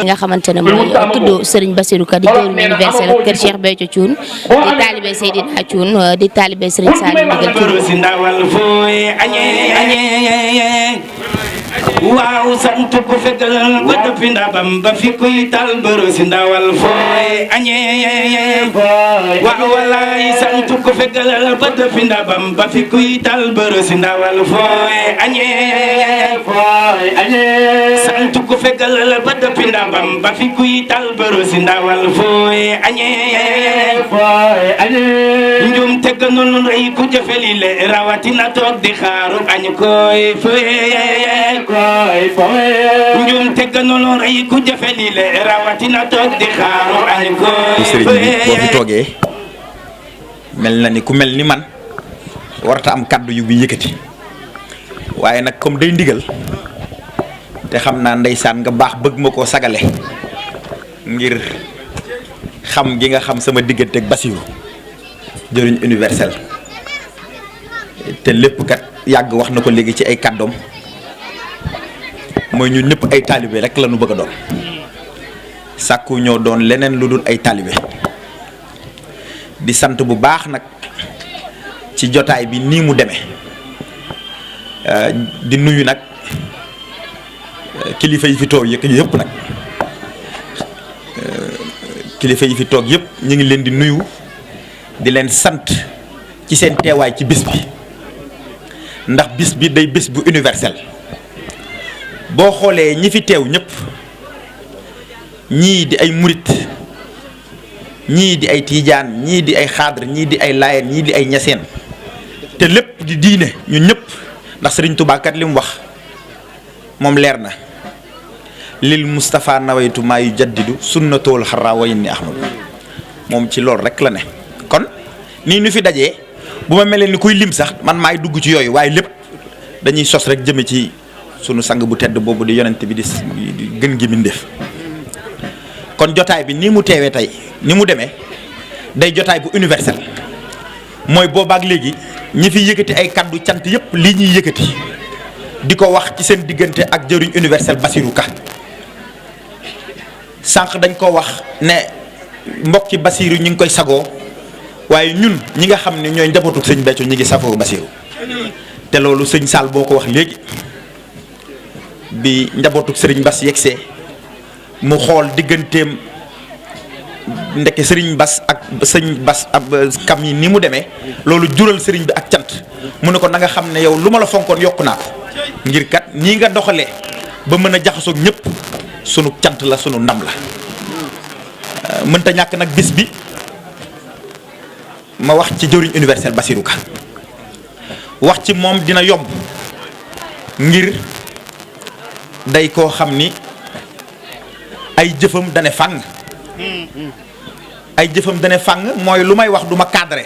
nga xamante ne mooy tudd Serigne Bassirou Ka di jëwriñ universel kër Cheikh Béthio Thioune di taalibe Seydina Thioune di taalibe Serigne Saliou Ndigal waaw sant ko fegal ba dëppi ndabam ba fi kuy tal bëru si ndawal fooy añee waaw walaay sant ko fegal ba dëppi ndabam ba fi kuy tal bëru si ndawal fooy añee sant ko fegal ba dëppi ndabam ba fi kuy tal bëru si ndawal fooy añee njum te gënul rëy ku jëfeli le rawatina toog di xaaru añ koy fooy njum te gënul rëy ku jëfeli le rawatina toog di xaaru añ koy sëriñ bi boo fi toogee mel na ni ku mel ni man warata am kàddu yu bi yëkkati waaye nag comme day ndigal te xam naa ndeysaan nga baax bëgg ma koo sagale ngir xam gi nga xam sama diggante ak Bassirou jëriñ universel te lépp kat yàgg wax na ko léegi ci ay kàddoom mooy ñun ñëpp ay taalibe rek la ñu bëgg a doon sàkku ñoo doon leneen lu dul ay taalibe di sant bu baax nag ci jotaay bi nii mu demee di nuyu nag kilifa yi fi toog yëpp nag kilifa yi fi toog yëpp ñu ngi leen di nuyu di leen sant ci seen teewaay ci bis bi ndax bis bi day bis bu universel boo xoolee ñi fi teew ñëpp ñii di ay murit ñii di ay tiijaan ñii di ay xaadar ñii di ay laayeen ñii di ay ñaseen te lépp di diine ñun ñëpp ndax Sëriñ Tuubaa kat li mu wax moom leer na lil Moustapha nawaytu maa yu jaddidu sunnatool xarra wayin ni ahmadu moom ci loolu rek la ne kon nii nu fi dajee bu ma melee ni kuy lim sax man maay dugg ci yooyu waaye lépp dañuy sos rek jëme ci sunu sang bu tedd boobu di yonent bi di gën gi mbindéef kon jotaay bi ni mu teewee tey ni mu demee day jotaay bu universel mooy boobaak léegi ñi fi yëkkati ay kaddu cant yépp lii ñuy yëkkati di ko wax ci seen diggante ak jëriñ universel Bassirou Ka sànq dañ ko wax ne mbokki Bassirou ñu ngi koy sagoo waaye ñun ñi nga xam ne ñooy njabootu sëñ Béthio ñi ngi safoo Bassirou te loolu sëñ Sall boo ko wax léegi bi njabootu sëriñ Bass yegsee mu xool digganteem ndeke sëriñ Bass ak sëñ Bass ab kam yi ni mu demee loolu jural sëriñ bi ak cant mu ne ko na nga xam ne yow lu ma la fonkoon yokku naa ko ngir kat nii nga doxalee ba mën a jaxasoog ñëpp sunu cant la sunu ndam la mënta ñàkk nag bis bi ma wax ci jëriñ universel Bassirou Ka wax ci moom dina yomb ngir day koo xam ni ay jëfam dane fàng ay jëfam dane fàng mooy lu may wax du ma cadré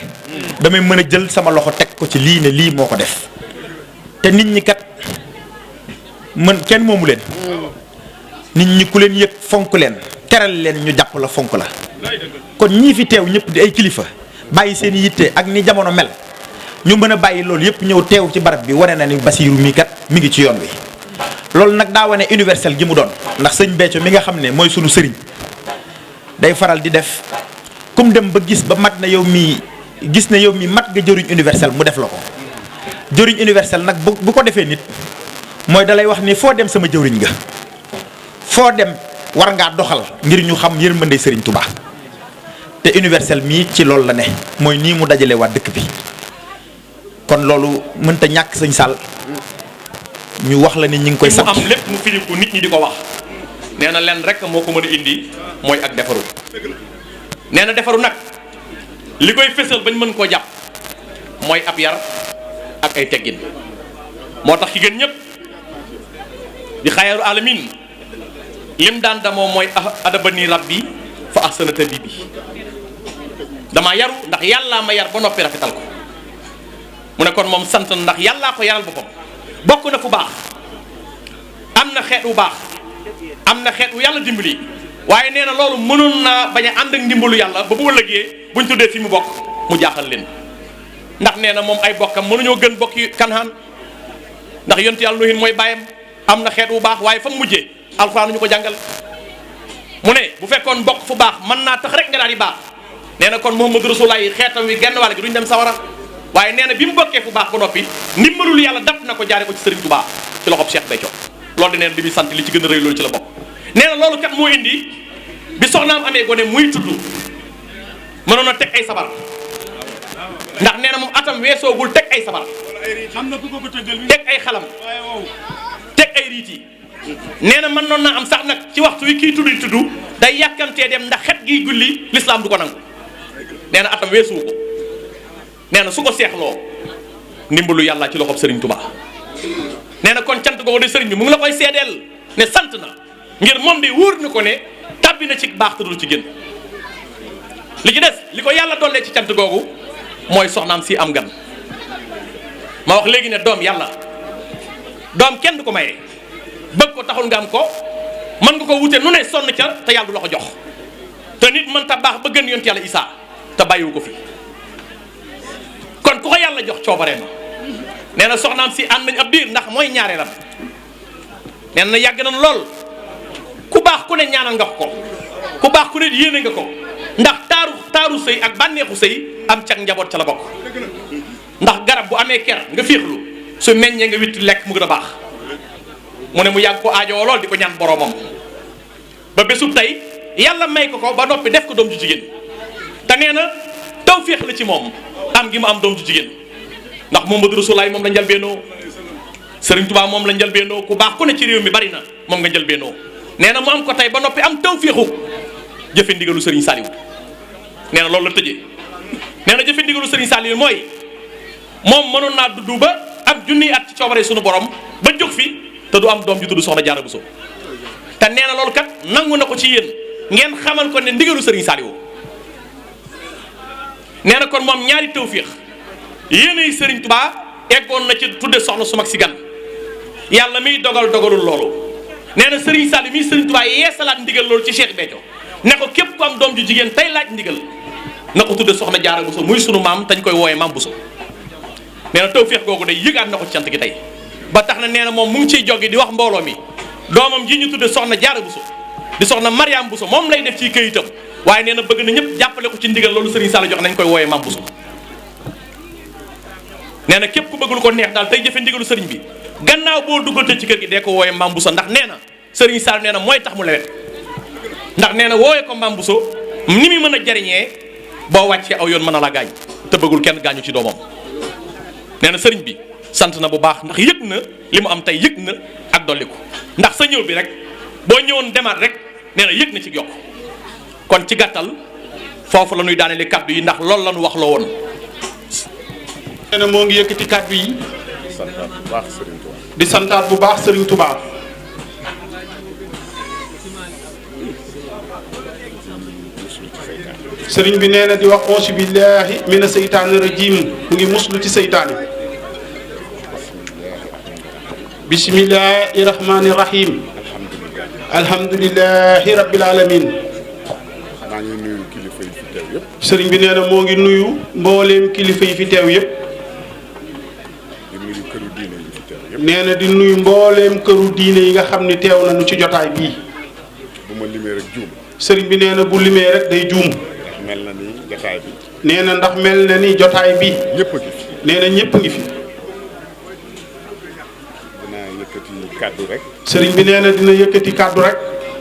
damay mën a jël sama loxo teg ko ci lii ne lii moo ko def te nit ñi kat kenn moomu leen nit ñi ku leen yëg fonk leen teral leen ñu jàpp la fonk la kon ñii fi teew ñëpp di ay kilifa bàyyi seen yitte ak ni jamono mel ñu mën a bàyyi loolu yëpp ñëw teew ci barab bi wane na ni Bassirou mii kat mi ngi ci yoon wi loolu nag daa wane universel gi mu doon ndax sëñ Béthio mi nga xam ne mooy sunu sëriñ day faral di def kum dem ba gis ba mat na yow mii gis na yow mii mat nga jëriñ universel mu def la ko jëriñ universel nag bu ko defee nit mooy dalay wax ni foo dem sama jëriñ nga foo dem war ngaa doxal ngir ñu xam yërmande sëriñ Touba te universel mii ci loolu la ne mooy nii mu dajale waa dëkk bi kon loolu mënta ñàkk sëñ Sall ñu wax la ni ñu ngi koy sant mu am lépp mu firiku nit ñi di ko wax nee na leen rek moo ko mën a indi mooy ak defaru nee na defaru nag li koy fésal bañ mën koo jàpp mooy ab yar ak ay teggin moo tax ki gën ñëpp di xayaaru alamin lim daan damoo mooy adabani rabbi fa ahsana tadibi damaa yaru ndax yàllaa ma yar ba noppi rafetal ko mu ne kon moom sant na ndax yàllaa ko yaral boppam bokk na fu baax am na xeet wu baax am na xeet wu yàlla dimbali waaye nee na loolu mënoon naa bañ a ànd ak ndimbalu yàlla ba bu ëllëgee buñ tuddee fi mu bokk mu jaaxal leen ndax nee na moom ay bokkam mënuñoo gën bokki kanhaan ndax yonent yàlla Nuhin mooy baayam am na xeet wu baax waaye fa mu mujjee alxuraan ñu ko jàngal mu ne bu fekkoon bokk fu baax mën naa tax rek nga daal di baax nee na kon Muhammadu Rasulullah yi xeetam wi genn wàll gi duñ dem sawara waaye nee na bi mu bokkee fu baax ba noppi ndimbalul yàlla daf na ko jaare ko ci Serigne Touba ci loxob Cheikh Béthio loolu de nee na bi muy sant li ci gën a rëy loolu ci la bokk nee na loolu kat moo indi bi soxnaam amee gone muy tudd mënoon a teg ay sabar ndax nee na moom atam weesoogul teg ay sabar teg ay xalam teg ay riit yi nee na mën noon naa am sax nag ci waxtu wi kii tuddi tudd day yàkkamtee dem ndax xet giy gulli l'islam du ko nangu nee na atam weesuwu ko nee na su ko seexloo ndimbalu yàlla ci loxob Serigne Touba nee na kon cant googu de Serigne bi mu ngi la koy seedeel ne sant na ngir moom de wóor na ko ne tàbbi na ci baax te dul ci génn li ci des li ko yàlla dollee ci cant googu mooy soxnaam si am gan ma wax léegi ne doom yàlla doom kenn du ko maye bëgg ko taxul nga am ko mën nga ko wute nu ne sonn ca te yàlla du la ko jox te nit mën ta baax ba gën yonent yàlla Isaa te bàyyiwu ko fi kon ku ko yàlla jox coobaree ma nee na soxnaam si ànd nañ ab diir ndax mooy ñaareelam nee na yàgg nañ lool ku baax ku ne ñaanal nga ko ku baax ku ne yéene nga ko ndax taaru sëy ak bànneexu sëy am cag njaboot ca la bokk ndax garab bu amee ker nga féexlu su meññee nga witti lekk mu gën a baax mu ne mu yàgg ko aajowoo lool di ko ñaan boroomam ba bésub tey yàlla may ko ba noppi def ko doom ju jigéen te nee na tawféex la ci moom am gi mu am doom ju jigéen ndax Muhammadu Rasulullaah moom la njëlbeenoo Serigne Touba moom la njëlbeenoo ku baax ku ne ci réew mi bari na moom nga njëlbeenoo nee na mu am ko tey ba noppi am tawféexu jëfe ndigalu Serigne Saliou nee na loolu la tëjee nee na jëfe ndigalu Serigne Saliou mooy moom mënoon naa dudd ba am junniy at ci coobare sunu borom ba jóg fi te du am doom ju tudd Soxna Jaara Buso te nee na loolu kat nangu na ko ci yéen ngeen xamal ko ne ndigalu Serigne Saliou nee na kon moom ñaari tawféex yéenay Serigne Touba eggoon na ci tudde soxna su mag si gan yàlla miy dogalul loolu nee na Serigne Saliou miy Serigne Touba yeesalaat ndigal loolu ci Cheikh Béthio ne ko képp ku am doom ju jigéen tey laaj ndigal na ko tudde Soxna Jaara Buso muy sunu maam tañ koy wooyee maam Buso nee na tawféex googu day yëgaat na ko ci cant gi tey ba tax na nee na moom mu ngi ciy joggi di wax mbooloo mi doomam ji ñu tudde Soxna Jaara Buso di soxna Mariam Buso moom lay def ci këyitam waaye nee na bëgg na ñëpp jàppale ko ci ndigal loolu Serigne Saliou jox nañ koy wooyee maam Buso nee na képp ku bëgg lu ko neex daal tey jëfe ndigalu Serigne bi gannaaw boo duggatee ci kër gi dee ko wooyee maam Buso ndax nee na Serigne Saliou nee na mooy tax mu lewet ndax nee na wooyee ko maam Buso ni muy mën a jariñee boo wàccee aw yoon mën a la gaañ te bëggul kenn gaañu ci doomam nee na Serigne bi sant na bu baax ndax yëg na li mu am tey yëg na ak dolliku ndax sa ñëw bi rek boo ñëwoon demaat rek nee na yëg na ci yokk kon ci gàttal foofu la ñuy daanele kàddu yi ndax loolu la ñu wax loo woon. nee na moo ngi yëkkati kàddu yi di santaat bu baax Serigne Touba Serigne bi nee na di wax auzu billaahi mina seytaani rajiim mu ngi muslu ci seytaani bismillaahi rahmaani rahiim alhamdulillahi rabbil alamin maa ngi nuyu kilifa yi fi teew yëpp. Serigne bi nee na moo ngi nuyu mbooleem kilifa yi fi teew yëpp. di nuyu këru diine yi fi teew yëpp. nee na di nuyu mbooleem këru diine yi nga xam ni teew nañu ci jotaay bii. bu ma limee rek juum. Serigne bi nee na bu limee rek day juum. ndax mel na ni jotaay bi. nee na ndax mel na ni jotaay bi. ñëpp a ngi fi. nee na ñëpp ngi fi. dinaa yëkkati kàddu rek. Serigne bi nee na dina yëkkati kàddu rek.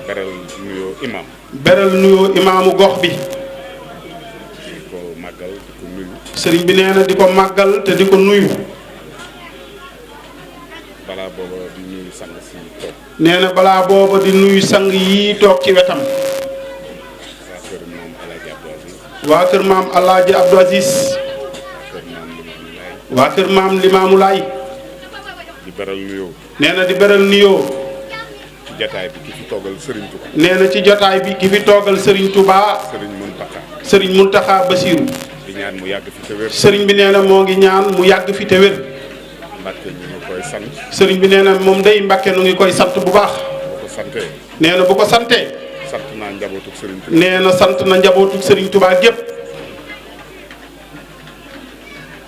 beral nuyoo imam. beral nuyoo imaamu gox bi. di ko màggal di ko nuyu. Serigne bi nee na di ko màggal te di ko nuyu. balaa booba di nuyu sang si toog. nee na balaa booba di nuyu sang yi toog ci wetam. waa kër maam El Hadj Abdou Aziz. waa kër maam Limaamu Laay. di beral nuyoo. nee na di beral nuyoo. ci jotaay bi ki fi toogal Serigne Touba. nee na ci jotaay bi ki fi toogal Serigne Touba. Serigne Mountakha. Serigne Mountakha Bassirou. di ñaan mu yàgg fi te wér. Serigne bi nee na moo ngi ñaan mu yàgg fi te wér. Mbàkke ñu ngi koy sant. Serigne bi nee na moom day Mbàkke nu ngi koy sant bu baax. boo ko santee. nee na bu ko santee. sant naa njabootu Serigne Touba. nee na sant na njabootu Serigne Touba gépp.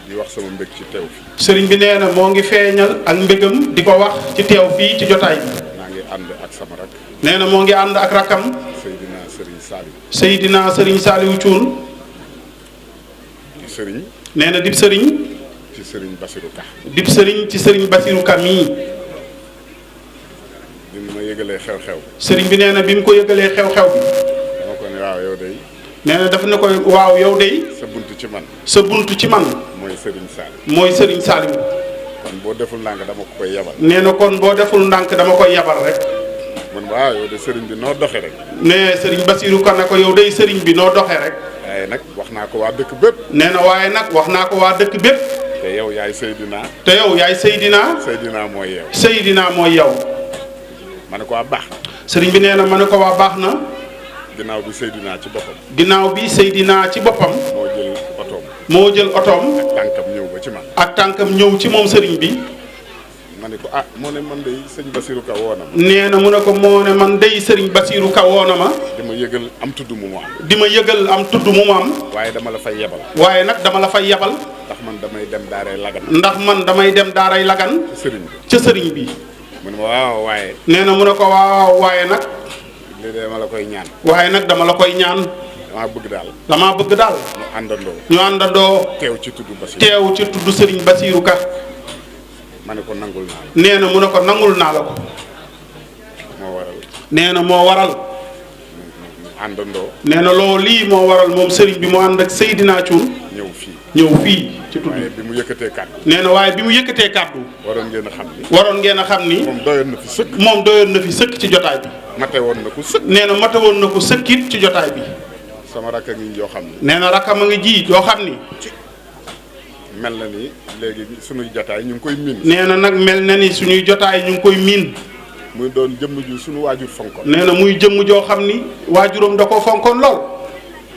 di di wax sama mbég ci teew fi. sëriñ bi nee na moo ngi feeñal ak mbégam di ko wax ci teew fii ci jotaay bi. maa ngi ànd ak sama rak. nee na moo ngi ànd ak rakkam. Seydina Serigne Saliou. Seydina Serigne Saliou Thioune. di sëriñ. nee na dib sëriñ. ci Serigne Bassirou Ka. dib sëriñ ci Serigne Bassirou Ka mii. bi ma yëgalee xew-xew. sëriñ bi nee na bi mu ko yëgalee xew-xew bi. dama ko ne waaw yow day. nee na daf ne ko waaw yow day. sa buntu ci man. sa buntu ci man. mooy Serigne Saliou. mooy Serigne Saliou. kon boo deful ndànk dama ko koy yabal. nee na kon boo deful ndànk dama koy yabal rek. man waaw yow de Serigne bi noo doxee rek. nee Serigne Bassirou Ka ne ko yow day Serigne bi noo doxee rek. waaye nag wax naa ko waa dëkk bépp. nee na waaye nag wax naa ko waa dëkk bépp. te yow yaay Seydina. te yow yaay Seydina. Seydina mooy yow. Seydina mooy yow. ma ne ko waa baax. sëriñ bi nee na ma ne ko waa baax na. ginnaaw bi Seydina ci boppam. ginnaaw bi Seydina ci boppam. moo jël otoom. moo jël otoom. ak tànkam ñëw ba ci man. ak tànkam ñëw ci moom sëriñ bi. ma ne ko ah moo ne man de sëñ Bassirou Ka woo na ma. nee na mu ne ko moo ne man day sëriñ Bassirou Ka woo na ma. di ma yëgal am tudd mu mu am. di ma yëgal am tudd mu am. waaye dama la fay yebal. waaye nag dama la fay yabal. ndax man damay dem daaray lagan. ndax man damay dem daaray lagan. sëriñ bi. ca sëriñ bi. mu ne ma waaw waaye. nee na mu ne ko waaw waaye nag. lii de dama la koy ñaan. waaye nag dama la koy ñaan. dama bëgg daal. damaa bëgg daal. ñu àndandoo. ñu àndandoo. teew ci tudd Bassirou. teew ci tudd sëriñ Bassirou Ka. ma ne ko nangul naa la. nee na mu ne ko nangul naa la ko. moo waral. nee na moo waral. ñu àndandoo. nee na loolu lii moo waral moom sëriñ bi mu ànd ak Seydina Thioune. ñëw fii. ñëw fii ci tudd. waaye bi mu yëkkatee kàddu. nee na waaye bi mu yëkkatee kàddu. waroon ngeen a xam ni. waroon ngeen a xam ni. moom doyoon na fi sëkk. moom doyoon na fi sëkk ci jotaay bi. mate woon na ko sëkk. nee na mate woon na ko sëkkit ci jotaay bi. sama rakk a ngi yoo xam ni. nee na rakkam a ngi ji yoo xam ni. mel na ni léegi sunuy jotaay ñu ngi koy miin. nee na nag mel na ni suñuy jotaay ñu ngi koy miin. muy doon jëmm ju sunu waajur fonkoon. nee na muy jëmm joo xam ni waajuram da ko fonkoon lool.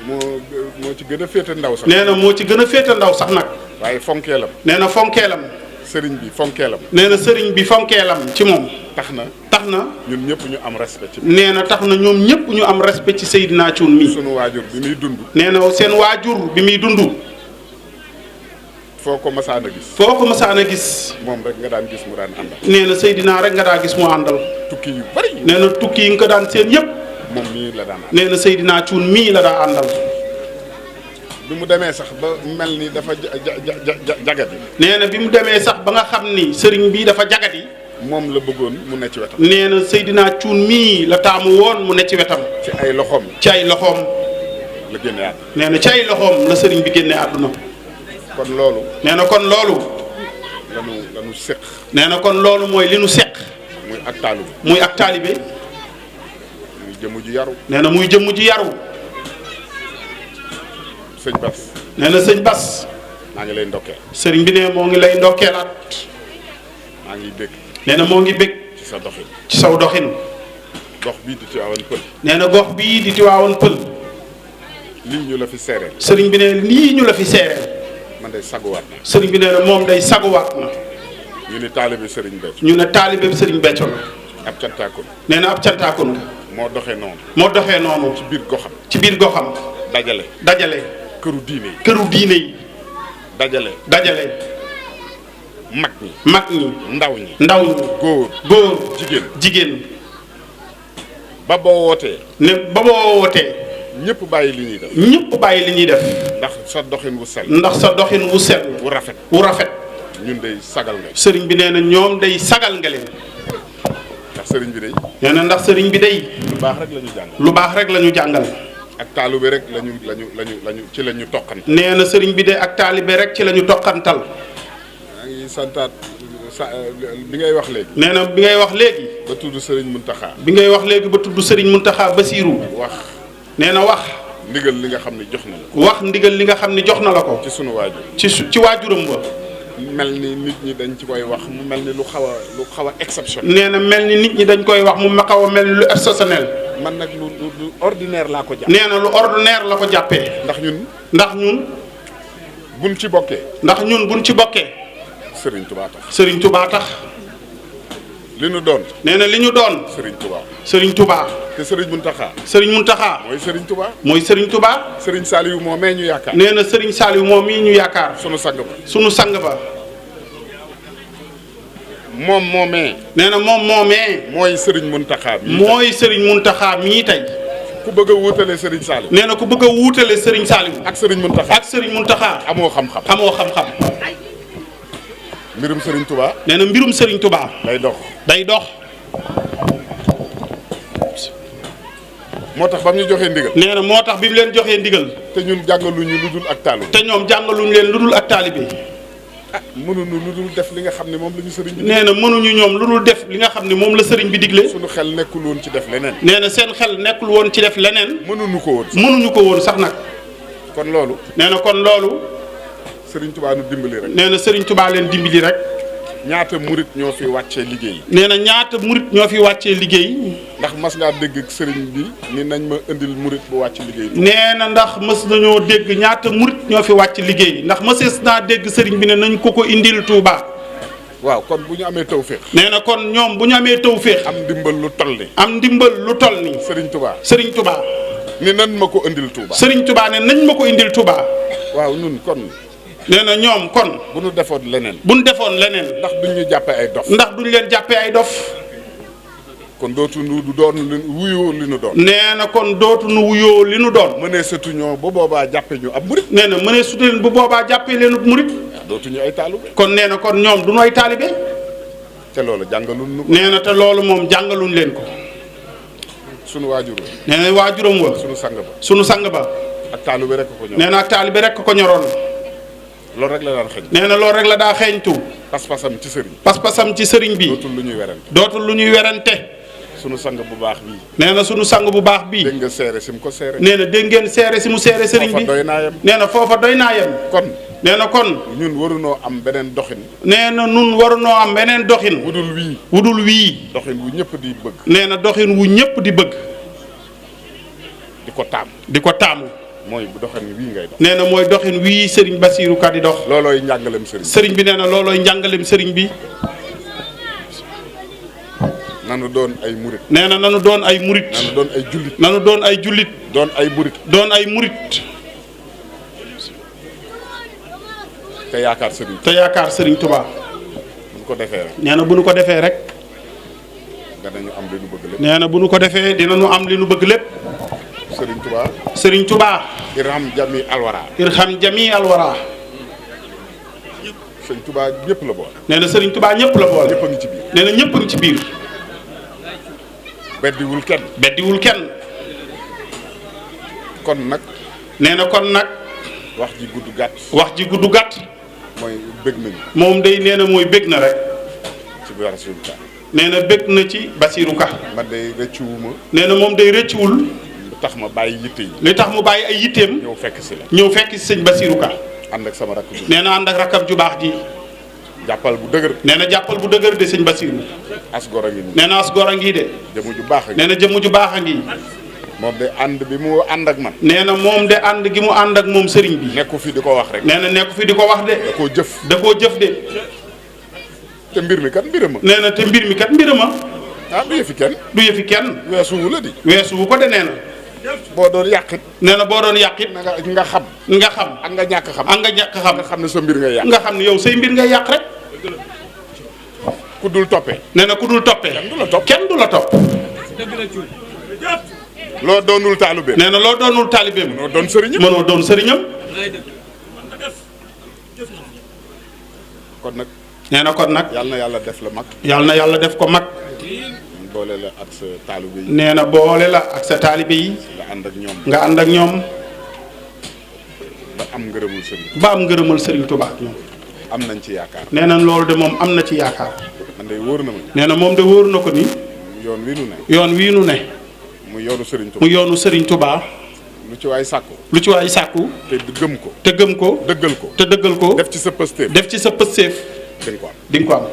moo ci gën a féete ndaw sax. nee na moo ci gën a féete ndaw sax nag. waaye fonkeelam. nee na fonkeelam. sëriñ bi fonkeelam. nee na sëriñ bi fonkeelam ci moom. tax na ñun ñëpp ñu am respect ci. nee na tax na ñoom ñëpp ñu am respect ci Seydina Thioune mi. sunu waajur bi muy dund. nee na seen waajur bi muy dund. foo ko masaan a gis. foo ko masaan a gis. moom rek nga daan gis mu daan àndal. nee na Seydina rek nga daa gis mu àndal. tukki yu bari. nee na tukki yi nga ko daan seen yëpp. moom mii la daan àndal. nee na Seydina Thioune mii la daa àndal. bi mu demee sax ba mel ni dafa jagati. nee na bi mu demee sax ba nga xam ni sëriñ bi dafa jagati. moom la bëggoon mu ne ci wetam. nee na Seydina Thioune mii la taamu woon mu ne ci wetam. ci ay loxoom. ci ay loxoom. la génne àdduna. nee na ci ay loxoom la sëriñ bi génne àdduna. kon loolu. nee na kon loolu. lanu séq. nee na kon loolu mooy li nu seq. muy ak taalibe. muy ak taalibe. muy jëmm ju yaru. nee na muy jëmm ji yaru. sëñ Bass. nee na sëñ Bass. maa ngi lay ndokkeel. sëriñ bi ne moo ngi lay ndokkeelaat. maa ngi bég. nee na moo ngi bég. ci sa doxin. ci saw doxin. gox bii di Tivaouane Pël. nee na gox bii di Tivaouane Pël. lii ñu la fi seereel. sëriñ bi ne lii ñu la fi seereel. man day saguwaat na. sëriñ bi nee na moom day saguwaat na. ñu ni taalibe Serigne Béthio. ñu ne taalibe sëriñ Béthio la. ab cantaakun. nee na ab cantaakun nga. moo doxee noonu. moo doxee noonu. ci biir goxam. ci biir goxam. dajale. këru diine yi. këru diine yi. dajale. mag ñi. ndaw ñi. góor. jigéen. ba boo wootee. ñëpp bàyyi li ñuy def. ndax sa doxin wu sell. wu rafet. ñun day sagal nga. sëriñ bi nee na ñoom day sagal nga leen. ndax sëriñ bi day. nee na ndax sëriñ bi day. lu baax rek la ñu jàngal. ak taalibe rek lañu ci la ñu toqantal. nee na sëriñ bi de ak taalibe rek ci la ñu toqantal. maa ngi santaat bi ngay wax léegi. nee na bi ngay wax léegi. ba tudd sëriñ Muntaxa. bi ngay wax léegi ba tudd sëriñ Muntaxa Basiiru. nee na wax. ndigal li nga xam ne jox na la ko. wax ndigal li nga xam ne jox na la ko. ci sunu waajur. ci waajuram ba. mel ni nit ñi dañ ci koy wax mu mel ni lu xaw a exceptionnel. nee na mel ni nit ñi dañ koy wax mu xaw a mel ni lu exceptionnel. man nag lu ordinaire laa ko jàpp. nee na lu ordinaire la ko jàppee. ndax ñun. buñ ci bokkee. ndax ñun buñ ci bokkee. Serigne Touba tax. Serigne Touba tax. li ñu doon. nee na li ñu doon. Serigne Touba. Serigne Touba. te Serigne Mountakha. Serigne Mountakha. mooy Serigne Touba. mooy Serigne Touba. Serigne Saliou moo mee ñu yaakaar. nee na Serigne Saliou moom mii ñu yaakaar. sunu sang ba. sunu sang ba. moom moomee. nee na moom moomee. mooy Serigne Mountakha. mooy Serigne Mountakha mii tey. ku bëgg a wuutale Serigne Saliou. nee na ku bëgg a wuutale Serigne Saliou. ak Serigne Mountakha. ak Serigne Mountakha. amoo xam-xam. amoo xam-xam. mbirum Serigne Touba. nee na mbirum Serigne Touba. day dox. day dox. moo tax ba mu ñu joxee ndigal. nee na moo tax bi mu leen joxee ndigal. te ñun jàngaluñu lu dul ak taalibe. te ñoom jàngaluñu leen lu dul ak taalibe. ah mënuñu lu dul def li nga xam ne moom la ñu sëriñ bi. nee na mënuñu ñoom lu dul def li nga xam ne moom la sëriñ bi digle. suñu xel nekkul woon ci def leneen. nee na seen xel nekkul woon ci def leneen. mënuñu ko woon. mënuñu ko woon sax nag. kon loolu. nee na kon loolu. Serigne Touba nu dimbali rek. nee na Serigne Touba leen dimbali rek. ñaata murit ñoo fi wàccee liggéey. nee na ñaata murit ñoo fi wàccee liggéey. ndax mas ngaa dégg sëriñ bi ni nañ ma indil murit bu wàcc liggéey. nee na ndax mës nañoo dégg ñaata murit ñoo fi wàcc liggéey ndax mësees naa dégg sëriñ bi ne nañ ko indil Touba. waaw kon bu ñu amee tawféex. nee na kon ñoom bu ñu amee tawféex. am ndimbal lu toll ni. am ndimbal lu toll ni. Serigne Touba. Serigne Touba. ni nan ma ko indil Touba. Serigne Touba ne nañ ma ko indil Touba. waaw ñun kon. nee na ñoom kon. bu nu defoon leneen. bu nu defoon leneen. ndax duñ ñu jàppee ay dof. ndax duñ leen jàppee ay dof. kon dootu nu doon wuyoo li nu doon. nee na kon dootu nu wuyoo li nu doon. mënee sëtu ñoo bu boobaa jàppee ñu ab murit. nee na mënee sutu leen bu boobaa jàppee leen ab murit. dootuñu ay taalibe. kon nee na kon ñoom du ñu ay taalibe. te loolu jàngaluñ nu ko. nee na te loolu moom jàngaluñ leen ko. sunu waajur. nee na waajuram wa. sunu sang ba. sunu sang ba. ak taalibe rek ko ñor. nee na ak taalibe rek ko ñoroon. loolu rek la daan xëñ. nee na loolu rek la daa xeeñtu. pas-pasam ci sëriñ. pas-pasam ci sëriñ bi. dootul lu ñuy werante. dootul lu ñuy werante. sunu sang bu baax bii. nee na sunu sang bu baax bii. dégg nga seere si mu ko seere. nee na dégg ngeen seere si mu seere sëriñ bi. foofa doy naa yem. nee na foofa doy naa yem. kon. nee na kon. ñun warunoo am beneen doxin. nee na nun warunoo am beneen doxin. wudul wii. wudul wii. doxin wu ñëpp di bëgg. nee na doxin wu ñëpp di bëgg. di ko taam. di ko taamu. mooy bu doxin wii ngay dox. nee na mooy doxin wii Serigne Bassirou Ka di dox. loolooy njàngalem sëriñ. sëriñ bi nee na loolooy njàngalem sëriñ bi. nanu doon ay murit. nee na nanu doon ay murit. nanu doon ay jullit. nanu doon ay jullit. doon ay murit. doon ay murit. te yaakaar sëriñ. te yaakaar sëriñ Touba. bu ñu ko defee rek. nee na bu nu ko defee rek. danañu am li nu bëgg lépp. nee na bu nu ko defee dinañu am li nu bëgg lépp. sëriñ Touba. sëriñ Touba. irham jami alwara. irham jami alwara. sëriñ Touba ñëpp la boole. nee na sëriñ Touba ñëpp la boole. ñëpp a ngi ci biir. nee na ñëpp a ngi ci biir. beddiwul kenn. beddiwul kenn. kon nag. nee na kon nag. wax ji gudd gàtt. wax ji gudd gàtt. mooy bëgg nañu. moom day nee na mooy bëgg na rek. ci biir résultat. nee na bëgg na ci Bassirou Ka. man day rëccuwuma. nee na moom day rëccuwul. lu tax ma bàyyi yitte yi. li tax mu bàyyi ay yitteem. ñëw fekk si la. ñëw fekk si sëñ Bassirou Ka. ànd ak sama rakk ji. nee na ànd ak rakkam ju baax ji. jàppal bu dëgër. nee na jàppal bu dëgër de sëñ Bassirou. as gor a ngi nii. nee na as gor a ngi de. jëmu ju baax a ngi. nee na jëmm ju baax a ngi. moom de ànd bi mu ànd ak man. nee na moom de ànd gi mu ànd ak moom sëriñ bi. nekku fi di ko wax rek. nee na nekk fi di ko wax de. da koo jëf. da koo jëf de. te mbir mi kat mbirama. nee na te mbir mi kat mbirama. ah du yëfi kenn. du yëfi kenn. weesuwu la di. weesu wu ko de nee na. boo doon yàqit. nee na boo doon yàqit. nga xam. nga xam. ak nga ñàkk xam. ak nga ñàkk xam. nga xam ne sa mbir ngay yàq. nga xam ne yow say mbir ngay yàq rek. ku dul toppee. nee na ku dul toppee. kenn du la topp. kenn du la topp. loo doonul taalibe. nee na loo doonul taalibeem. mënoo doon sëriñam. mënoo doon sëriñam. kon nag. nee na kon nag. yàlla na yàlla def la mag. yàlla na yàlla def ko mag. boole la ak sa taalibe yi. nee na boole la ak sa taalibe yi. nga ànd ak ñoom. nga ànd ak ñoom. ba am ngërëmul sëriñ. ba am ngërëmal sëriñ Tuubaa ak ñoom. am nañ ci yaakaar. nee na loolu de moom am na ci yaakaar. man de wóor na ma. nee na moom de wóor na ko ni. yoon wi nu ne. yoon wii nu ne. mu yoonu sëriñ mu Tuubaa. yoonu sëriñ Tuubaa. lu ci waay sàkku. lu ci waay sàkku. te gëm ko. te gëm ko. dëggal ko. te dëggal ko. def ci sa pëstéef. def ci sa pëstéef. dañ ko am. di nga ko am.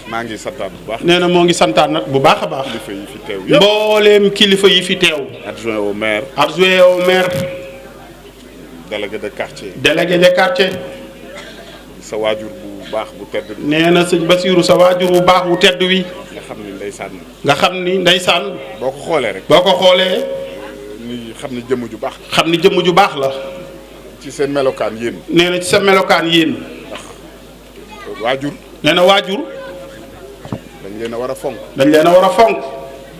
maa ngi santaat bu baax. nee na moo ngi santaan nag bu baax a baax. kilifa yi fi teew yëpp. mbooleem kilifa yi fi teew. adjoint au maire. adjoint au maire. délégué de quartier. délégué de quartier. sa waajur bu baax bu tedd bi. nee na sëñ Basiiru sa waajur bu baax bu tedd wi. nga xam ni ndeysaan. nga xam ni ndeysaan. boo ko xoolee rek. boo ko xoolee. ni xam ni jëmm ju baax. xam ni jëmm ju baax la. ci seen melokaan yéen. nee na ci sa melokaan yéen. ndax waajur. nee na waajur. dañ leen a war a fonk. dañ leen a war a fonk.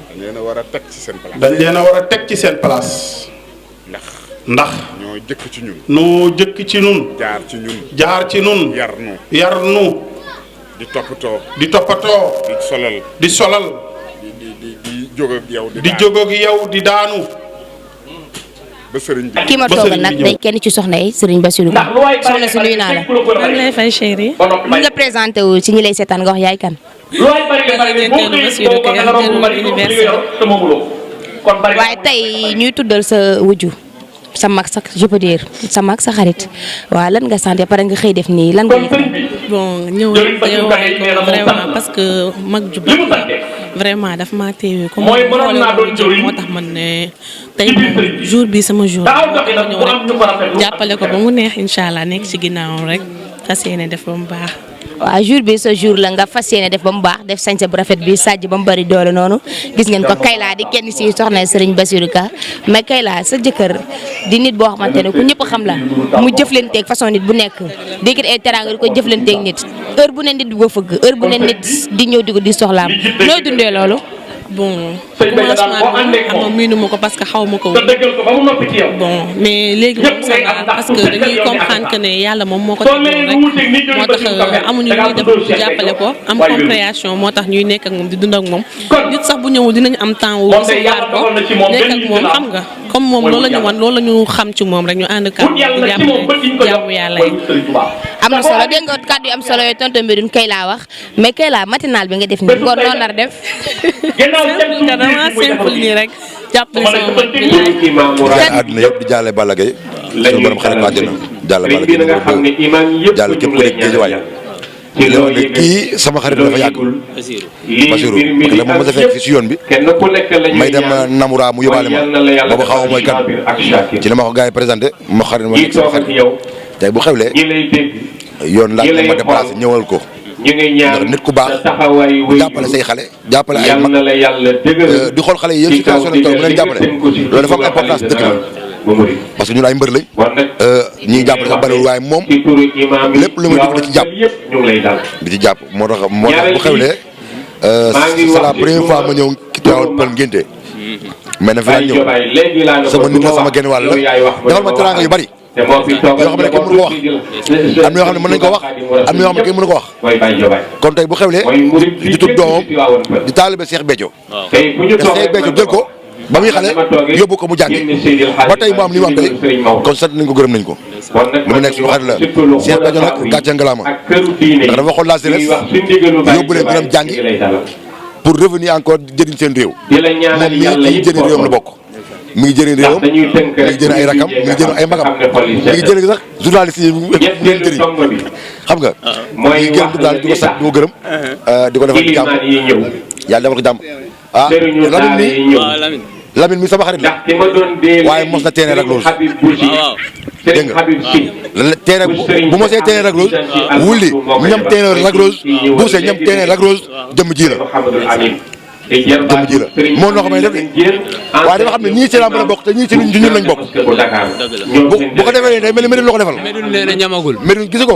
dañ leen a war a teg ci seen place. dañ leen a war a teg ci seen place. ndax. ñoo jëkk ci ñun. noo jëkk ci ñun. jaar ci ñun. jaar ci ñun. yar nu. di toppatoo. di solal. di jóg ak yow. di jóg ak yow di daanu. ba sëriñ bi. ki ma toogal nag day kenn ci soxna yi sëriñ Bassirou Ka soxna si nuyu naa la. maa ngi lay fay chéri. mën nga présenté wu ci ñi lay seetaan nga wax yaay kan. waaye tey ñuy tuddal sa wujju sa mag sa je peux dire sa mag sa xarit waaw lan nga sant pare nga xëy def nii lan nga. bon ñëw teewaay ko vraiment parce que mag ju baax la vraiment daf maa teewee comme moo tax man ne tey moom jour bi sama jour la ñëw rek jàppale ko ba mu neex incha allah nekk ci ginnaawam rek fas yéene def ba mu baax. waaw jour bi sa jour la nga fas yéene def ba mu baax def sañse bu rafet bi sàjj ba mu bari doole noonu gis ngeen ko Kayla di kenn si soxna Serigne Bassirou Ka mais Kayla sa jëkkër di nit boo xamante ne ku ñëpp xam la mu jëflanteeg façon nit bu nekk dégg ay teraanga di ko jëflanteeg nit heure bu ne nit di ko fëgg heure bu ne nit di ñëw di ko di soxlaam nooy dundee loolu. bon commencement bi xam nga miinu ma ko parce que xaw ma ko woon bon mais léegi moom ça va parce que dañuy comprendre que ne yàlla moom moo ko tegoon rek moo tax amuñu ñuy def pour jàppale ko am compréhension moo tax ñuy nekk ak moom di dund ak moom nit sax bu ñëwul dinañ am temps wu recevoir ko nekk ak moom xam nga comme moom loolu la ñu wan loolu la ñu xam ci moom rek ñu ànd kat di jàppale jaamu yàlla yi. am na solo dégg nga kàddu yu am solo yooyu tonton Mbirune Kayla wax mais Kayla matinal bi nga def nii ngoon noonu nar def. dama simple nii rek jàppale sama mag bi jaale àdduna yëpp di jaale Balla Gaye suñu borom xarit àddina jaale Balla Gaye jaale képp ku nekk Géejawaay li wax ne kii sama xarit dafa yàgg Bassirou parce que moom ma sa fekk fi si yoon bi may dem Namoura mu yóbbaale ma boobu xaw mooy kan ci la ma ko gars yi présenté ma xarit ma nekk sama xarit tey bu xewlee yoon laaj ma déplacé ñëwal ko ndax nit ku baax jàppale say xale jàppale ay mag di xool xale yi yëpp situation lañ toll bu leen jàppale loolu dafa am importance dëkk la parce que ñun ay mbër lañ ñi jàppale sax bariwul waaye moom lépp lu muy def da ci jàpp di ci jàpp moo tax bu xewlee c'est la première fois ma ñëw Tivaouane Peulh ngénte mais na fi laa ñëw sama nit la sama genn wàll la defal ma teraanga yu bari yoo xam ne kenn mënu ko wax am na yoo xam ne mën nañu ko wax am na yoo xam ne kenn mënu ko wax kon tey bu xewlee di tudd doomam di taalibe Cheikh Béthio te Cheikh Béthio jël ko ba muy xale yóbbu ko mu jàngi ba tey mu am li mu am tey kon sant nañ ko gërëm nañ ko lu mu nekk suñu xarit la Cheikh Béthio nag gàcce ngalaama ndax dafa xool la jeunesse yóbbu leen gërëm jàngi pour revenir encore jëriñ seen réew moom mii ci jëriñ réewam la bokk mi ngi jëriñ réewam mi ngi jëriñ ay rakam mi ngi jëriñ ay magam mi ngi jëriñ sax journaliste yi mu leen jëriñ xam nga mi ngi gërëm di daal di ko sant di ko gërëm di ko defal jàmm yàlla defal ko jàmm ah Lamine mi sama xarit la waaye mos na teene rek loolu dégg nga teene bu mosee teene rek loolu wulli ñam teene rek loolu buuse ñam teene rek loolu jëmm ji la jëmm ji la moo noo xam ne def de waaye dafa xam ne ñii ci làmb la bokk te ñii ci ñun lañ bokk bu ko defee day mel ni Médoune la ko defal Médoune gis ko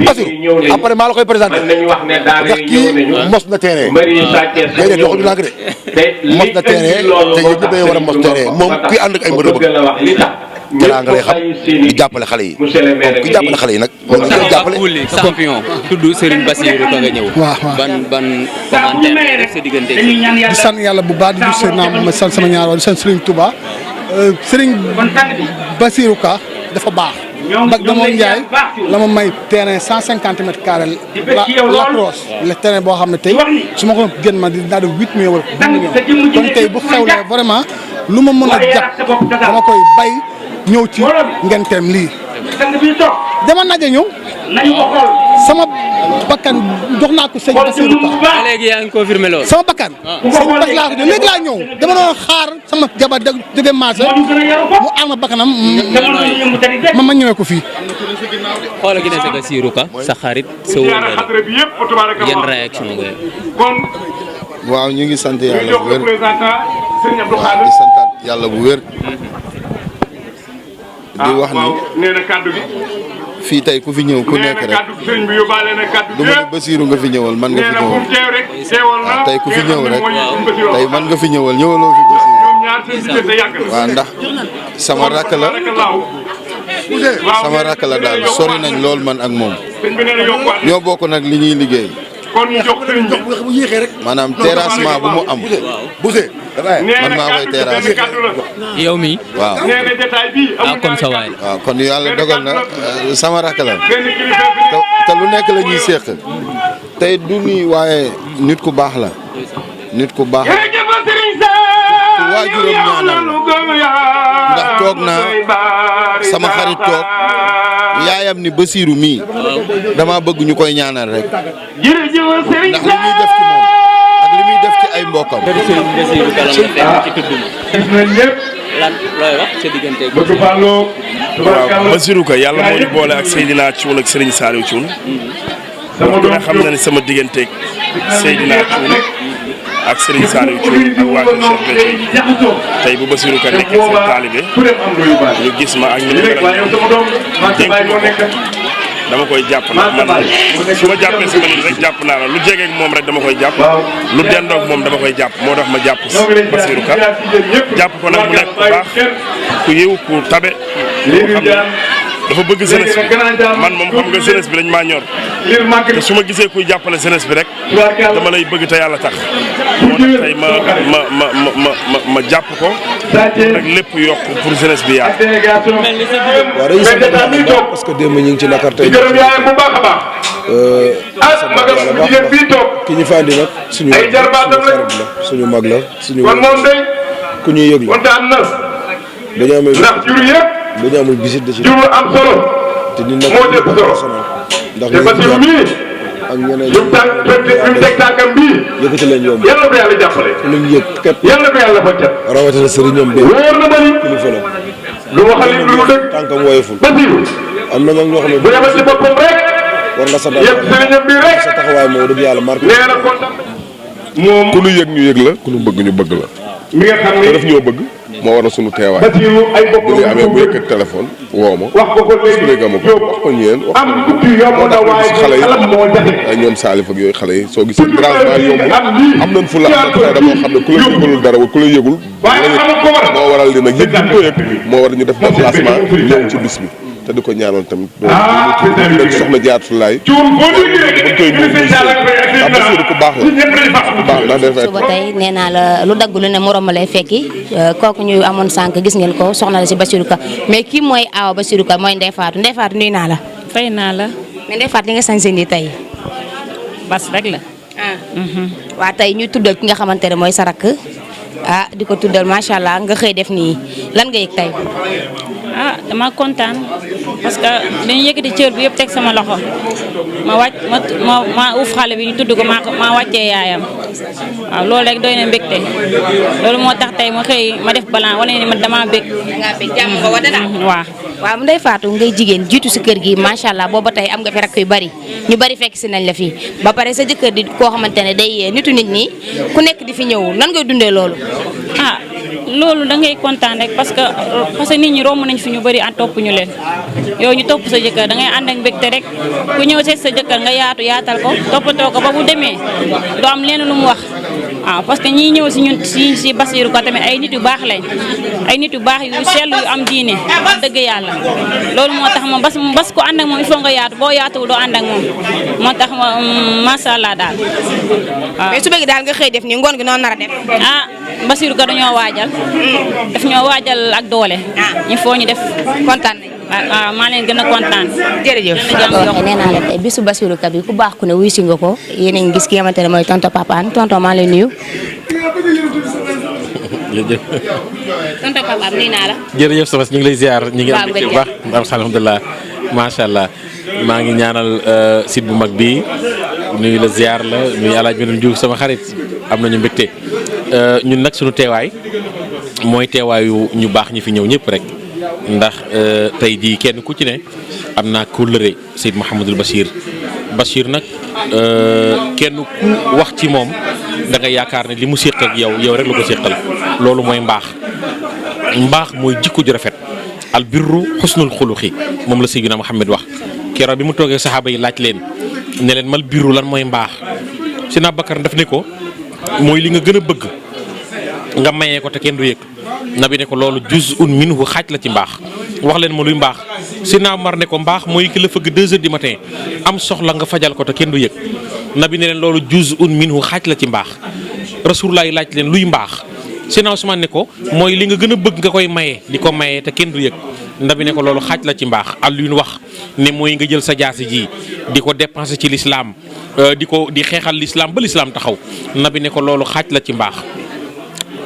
Bassirou après maa la koy présenté ndax kii mos na terrain déedéet doxuñu lànk de mos na terrain te yéen ñëpp dañoo war a mos terrain moom kuy ànd ak ay mbër bëgg teraanga lay xam di jàppale xale yi ku jàppale xale yi nag moom la ñu jàppale. champion tudd Serigne Bassirou Ka nga ñëw. ban commentaire rek sa diggante. di sant yàlla bu baax di nuyu Seydina ma sant sama ñaar wala di sant Serigne Touba Serigne Bassirou Ka dafa baax. ndax dama Ndiaye la ma may terrain 150 mètres carrés la crosse le terrain boo xam ne tey su ma ko gën ma dinaa def 8 millions wala 10 millions kon tey bu xewlee vraiment lu ma mën a jàpp dama koy bay ñëw ci ngenteem lii dama naje ñëw sama bakkan jox naa ko sëñ Bassirou Ka. ba léegi yaa ngi confirmé loolu. sama bakkan. sëñ Bass laa ko léegi laa ñëw dama doon xaar sama jabar jóge marché mu aar ma bakkanam ma ñëwee ko fii. xoolal gi ne sa Bassirou Ka sa xarit sa wóor yan réaction nga. waaw ñu ngi sant yàlla bu wér waaw di santaat yàlla bu wér di wax ni fii tey ku fi ñëw ku nekk rek du ma ne Bassirou nga fi ñëwal man nga fi ñëwal waaw tey ku fi ñëw rek tey man nga fi ñëwal ñëwaloo fi Bassirou waaw ndax sama rakk la daal sori nañ lool man ak moom ñoo bokk nag li ñuy liggéey maanaam terrassement bu mu am man maa koy terrassé yow mi waaw kon sa waay waaw kon yàlla dogal na sama rakk la te lu nekk la ñuy séq tey du nii waaye nit ku baax la nit ku baax la ku waajuram ñaanal ndax toog naa sama xarit toog yaayam ni Bassirou mii dama bëgg ñu koy ñaanal rek ndax li muy def ci moom ak li muy def ci ay mbokkam. lan looy wax sa diggante waaw Bassirou Ka yàlla moo ñu boole ak Seydina Thioune ak Serigne Saliou Thioune ku ne xam na ne sama digganteeg Seydina Thioune ak Serigne Saliou Thioune ak waa kër Cheikh Béthio tey bu Bassirou Ka nekkee seen taalibe ñu gis ma ak ñu dénk ma ko dama koy jàpp ndax man su ma jàppee sama nit rek jàpp naa la lu jegeeg moom rek dama koy jàpp lu dendoog moom dama koy jàpp moo tax ma jàpp Bassirou Ka jàpp ko nag mu nekk ku baax ku yiw ku tabe ku xam ne dafa bëgg jeunesse bi man moom xam nga jeunesse bi dañ maa ñor te su ma gisee kuy jàppale jeunesse bi rek dama lay bëgg te yàlla tax moo tax tey ma jàpp ko nag lépp yokk pour jeunesse bi yaa waaw dañuy sant yàlla parce que démb ñu ngi ci Dakar tey ki ñu fa andi nag suñu xarit la suñu mag la suñu ku ñuy yëg la dañu amul bisit da ci te nit nag ndax ak ñeneen yëkkati leen yomb luñ yëg képp rawatina sëriñam bi kilifa la tànkam woyeful am na nag ñoo xam ne war nga sa taxawaay moo dëgg yàlla marqué ku nu yëg ñu yëg la ku nu bëgg ñu bëgg la te daf ñoo bëgg moo waral sunu teewaay bu ñu amee bu yëkkat téléphone woo ma expliqué ma ko wax ko ñeen wax ko moo tax ñu gis xale yi ay ñoom Salif ak yooyu xale yi soo gisee dérangement yombul am nañ fu la am nañ fayda boo xam ne ku la yëgulul dara ku la yëgul moo waral di nag yëg ñu ko yëg moo war ñu def déplacement ñëw ci bis bi te di ko ñaanal tamit dañ soxna Jaatu Laay buñ koy nuyu Bassirou ku baax la suba tey nee naa la lu dagg lu ne morom ma lay fekki kooku ñu amoon sànq gis ngeen ko soxna la si Bassirou Ka mais kii mooy aawa Bassirou Ka mooy Ndeye Fatou Ndeye Fatou nuyu naa la. fay naa la. mais Ndeye Fatou li nga sañse nii tey. bas rek la. waa tey ñu tuddal ki nga xamante ne mooy sa rakk di ko tuddal macha allah nga xëy def nii lan nga yëg tey. dama kontaan parce que dañu yëkkati cër bi yëpp teg sama loxo ma wàcc ma uuf xale bi ñu tudd ko ma wàccee yaayam waaw loolu rek doy na mbégte loolu moo tax tey ma xëy ma def balan wane ni ma dama bég. dangaa bég jàmm nga wala dara. waaw Ndeye Fatou ngay jigéen jiitu si kër gi macha allah booba tey am nga fi rakk yu bari ñu bari fekk si nañ la fii ba pare sa jëkkër di koo xamante ne day nitu nit ñi ku nekk di fi ñëw nan ngay dundee loolu. loolu da ngay kontaan rek parce que nit ñi romb nañ fi ñu bëri topp ñu leen yow ñu topp sa jëkkër da ngay ànd ak mbégte rek ku ñëw seet sa jëkkër nga yaatal ko toppatoo ko ba bu demee doo am leen lu mu wax waaw parce que ñii ñëw si ñun si Bassirou Ka tamit ay nit yu baax lañ ay nit yu baax yu sell yu am diine wax dëgg yàlla loolu moo tax moom bas ko ànd ak moom il faut nga yaatu boo yaatuwul doo ànd ak moom moo tax macha allah daal waaw. mais su bëgg daal nga xëy def nii ngoon gi noonu nar a def. Bassirou Ka dañoo waajal daf ñoo waajal ak doole il faut ñu def kontaan nañ. waaw maa leen gën a kontaan. jërëjëf nee naa la tey bisu Bassirou Ka bi ku baax ku ne wuy si nga ko yéen a ngi gis ki nga xamante ne mooy tonton Papane tonton maa lay nuyu. jërëjëf. tonton Papane nuyu naa la. jërëjëf soxna si ñu ngi lay ziar ñu ngi am bu baax alhamdulilah macha allah maa ngi ñaanal site bu mag bi nuyu la ziar la nuyu El Hadj Medoune Diouf sama xarit am nañu mbégte ñun nag suñu teewaay mooy teewaayu ñu baax ñi fi ñëw ñëpp rek ndax tey jii kenn ku ci ne am naa kóllëre Seyd Mouhamadul Bachir nag kenn ku wax ci moom da nga yaakaar ne li mu séq ak yow rek la ko séqal loolu mooy mbaax mooy jikko ju rafet al birru xusnul xuluxi moom la Seydina Muhammad wax keroog bi mu toogee saxaaba yi laaj leen ne leen mal birru lan mooy mbaax Seydina Bakar daf ne ko mooy li nga gën a bëgg nga mayee ko te kenn du yëg nabi ne ko loolu juz'un minhu xaaj la ci mbaax wax leen ma luy mbaax Seydina Omar ne ko mbaax mooy ki la fëgg 2 heures du matin am soxla nga fajal ko te kenn du yëg nabi ne leen loolu juz'un minhu xaaj la ci mbaax Rasulullah laaj leen luy mbaax Seydina Ousmane ne ko mooy li nga gën a bëgg nga koy maye di ko maye te kenn du yëg nabi ne ko loolu xaaj la ci mbaax Alioune wax ne mooy nga jël sa jaasi ji di ko dépenser ci l'islam di xeexal l'islam ba l'islam taxaw nabi ne ko loolu xaaj la ci mbaax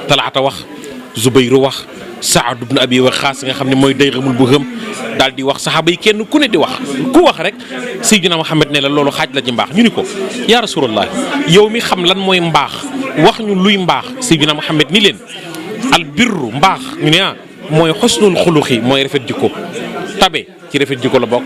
Talaata wax Zubayru wax Saad ibn Abi Waqqas nga xam ne mooy dayramul bu xëm daal di wax saxaaba yi kenn ku ne di wax ku wax rek Seydina Muhammad ne la loolu xaaj la ci mbaax ñu ni ko yaa Rasulullah yow mi xam lan mooy mbaax wax ñu luy mbaax Seydina Muhammad ni leen al birru mbaax ñu ne mooy xusnul xuluxi mooy rafet jikko tabe ci rafet jikko la bokk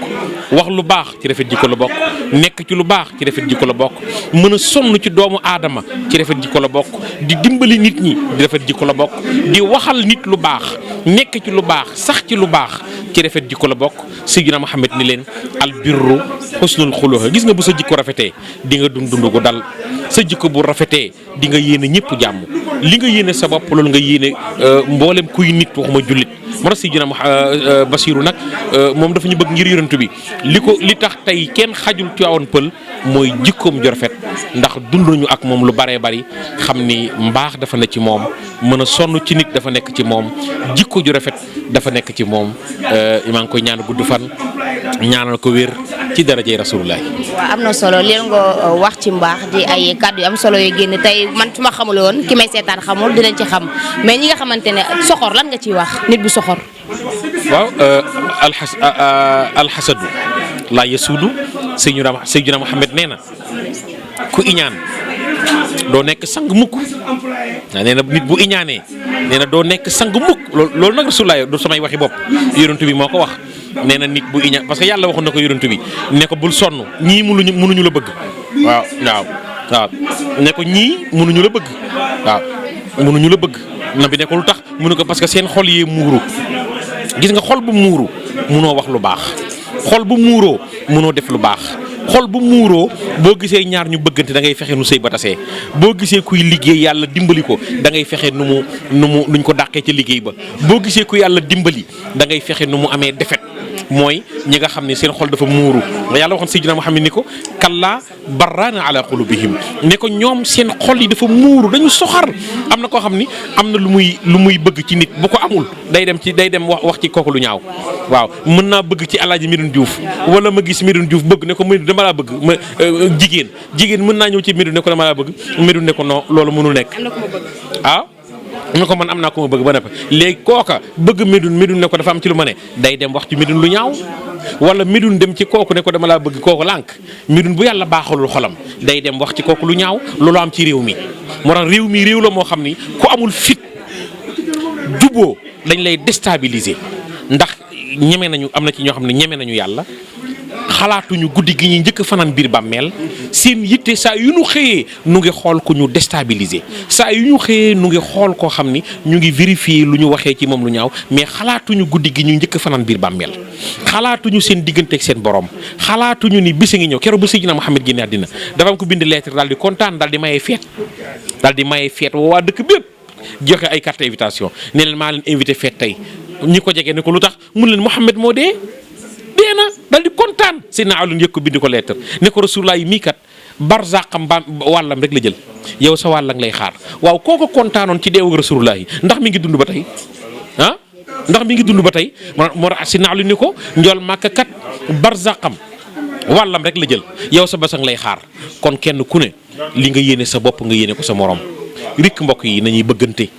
wax lu baax ci rafet jikko la bokk nekk ci lu baax ci rafet jikko la bokk mën a sonn ci doomu aadama ci rafet jikko la bokk di dimbali nit ñi di rafet jikko la bokk di waxal nit lu baax nekk ci lu baax sax ci lu baax ci rafet jikko la bokk Seydina Muhammad ni leen al birru xusnul xuluxi gis nga bu sa jikko rafetee di nga dund gu dal sa jikko bu rafetee di nga yéene ñëpp jàmm li nga yéene sa bopp loolu nga yéene mboolem kuy nit waxuma jullit moo tax Seydina Basiru nag moom dafa ñu bëgg ngir yonent bi li tax tey kenn xajul Tiwaawan Pël mooy jikkoom ju rafet ndax dund nañu ak moom lu baree bari xam ni mbaax dafa nekk ci moom mën a sonn ci nit dafa nekk ci moom jikko ju rafet dafa nekk ci moom maa ngi koy ñaan gudd fan ñaanal ko wér ci darajay Rasulullah. waaw am na solo leen nga wax ci mbaax di ay kàddu yu am solo yoo génn tey man su ma xamul woon ki may seetaan xamul dinañ ci xam mais ñi nga xamante ne soxor lan nga ciy wax nit bu soxor. waaw alxasadu laa yasuudu Seydina Muhammad nee na ku iñaan doo nekk sang mukk nee na nit bu iñaanee nee na doo nekk sang mukk loolu nag Rasulullah du samay waxi bopp yonent bi moo ko wax nee na nit bu iñaan parce que yàlla waxoon na ko yonent bi ne ko bul sonn ñii mënuñu la bëgg waaw ne ko ñii mënuñu la bëgg waaw mënuñu la bëgg na bi ne ko lu tax mënu ko parce que seen xol yee muuru gis nga xol bu muuru munoo wax lu baax xol bu muuroo munoo def lu baax xol bu muuroo boo gisee ñaar ñu bëggante da ngay fexe nu sëy ba tasee boo gisee kuy liggéey yàlla dimbali ko da ngay fexe nuñ ko dàqee ca liggéey ba boo gisee ku yàlla dimbali da ngay fexe nu mu amee defet mooy ñi nga xam ne seen xol dafa muuru nga yàlla waxoon Seydina Muhammad ni ko kallaa barraana ala qulubihim ne ko ñoom seen xol yi dafa muuru dañu soxar am na koo xam ni am na lu muy bëgg ci nit bu ko amul day dem wax ci kooku lu ñaaw waaw mën naa bëgg ci Alaaji Medoune Diouf wala ma gis Medoune Diouf bëgg ne ko Medoune dama laa bëgg ma jigéen mën naa ñëw ci Medoune ne ko dama laa bëgg Medoune ne ko non loolu mënul nekk ah ne ko man am naa ko ma bëgg ba nepp léegi kooka bëgg Medoune ne ko dafa am ci lu ma ne day dem wax ci Medoune lu ñaaw wala Medoune dem ci kooku ne ko dama laa bëgg kooku lànk Medoune bu yàlla baaxalul xolam day dem wax ci kooku lu ñaaw loolu am ci réew mi moo tax réew la moo xam ni ku amul fit juboo dañ lay déstabiliser ndax ñeme nañu am na ci ñoo xam ne ñeme nañu yàlla xalaatuñu guddi gi ñuy njëkk fanaan biir bàmmeel seen yitte saa yu ñu xëyee nu ngi xool ku ñu déstabiliser saa yu ñu xëyee nu ngi xool koo xam ni ñu ngi vérifier lu ñu waxee ci moom lu ñaaw mais xalaatuñu guddi gi ñuy njëkk fanaan biir bàmmeel xalaatuñu seen diggante ak seen borom xalaatuñu ni bisi ngi ñëw keroog bu Seydina Muhammad génne àddina dafa am ko bind lettre daal di kontaan daal di mayee feet waa dëkk bépp joxe ay carte invitation ne leen maa leen invité feet tey ñi ko jege ne ko lu tax mun leen Muhammad moo dee na dal di kontaan Seydina Alioune yëg ko bind ko lettre ne ko Rasulullah yi mii kat barzaqam wàllam rek la jël yow sa wàll lay xaar waaw kooko kontaanoon ci deewu Rasulullah yi ndax mi ngi dund ba tey ndax mi ngi dund ba tey moo tax Seydina Alioune ni ko njool Màkka kat barzaqam wàllam rek la jël yow sa basang lay xaar kon kenn ku ne li nga yéene sa bopp nga yéene ko sa morom rikk mbokk yi nañuy bëggante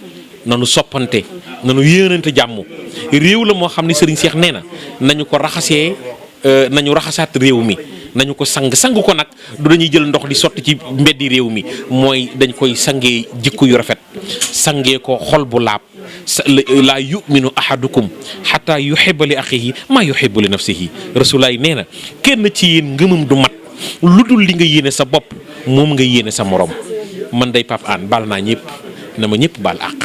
nanu soppante nanu yéenante jàmm réew la moo xam ne Serigne Cheikh nee na nañu ko raxasee nañu raxasaat réew mi nañu ko sang ko nag du dañuy jël ndox di sotti ci mbeddi réew mi mooy dañ koy sangee jikko yu rafet sangee ko xol bu laab laa yuminu ahadukum xataa yuhibba li axihi maa yuhibbu li nafsihi rasulaay nee na kenn ci yéen ngëmam du mat lu dul li nga yéene sa bopp moom nga yéene sa morom man day Pape Hann baal naa ñëpp na ma ñëpp baal àq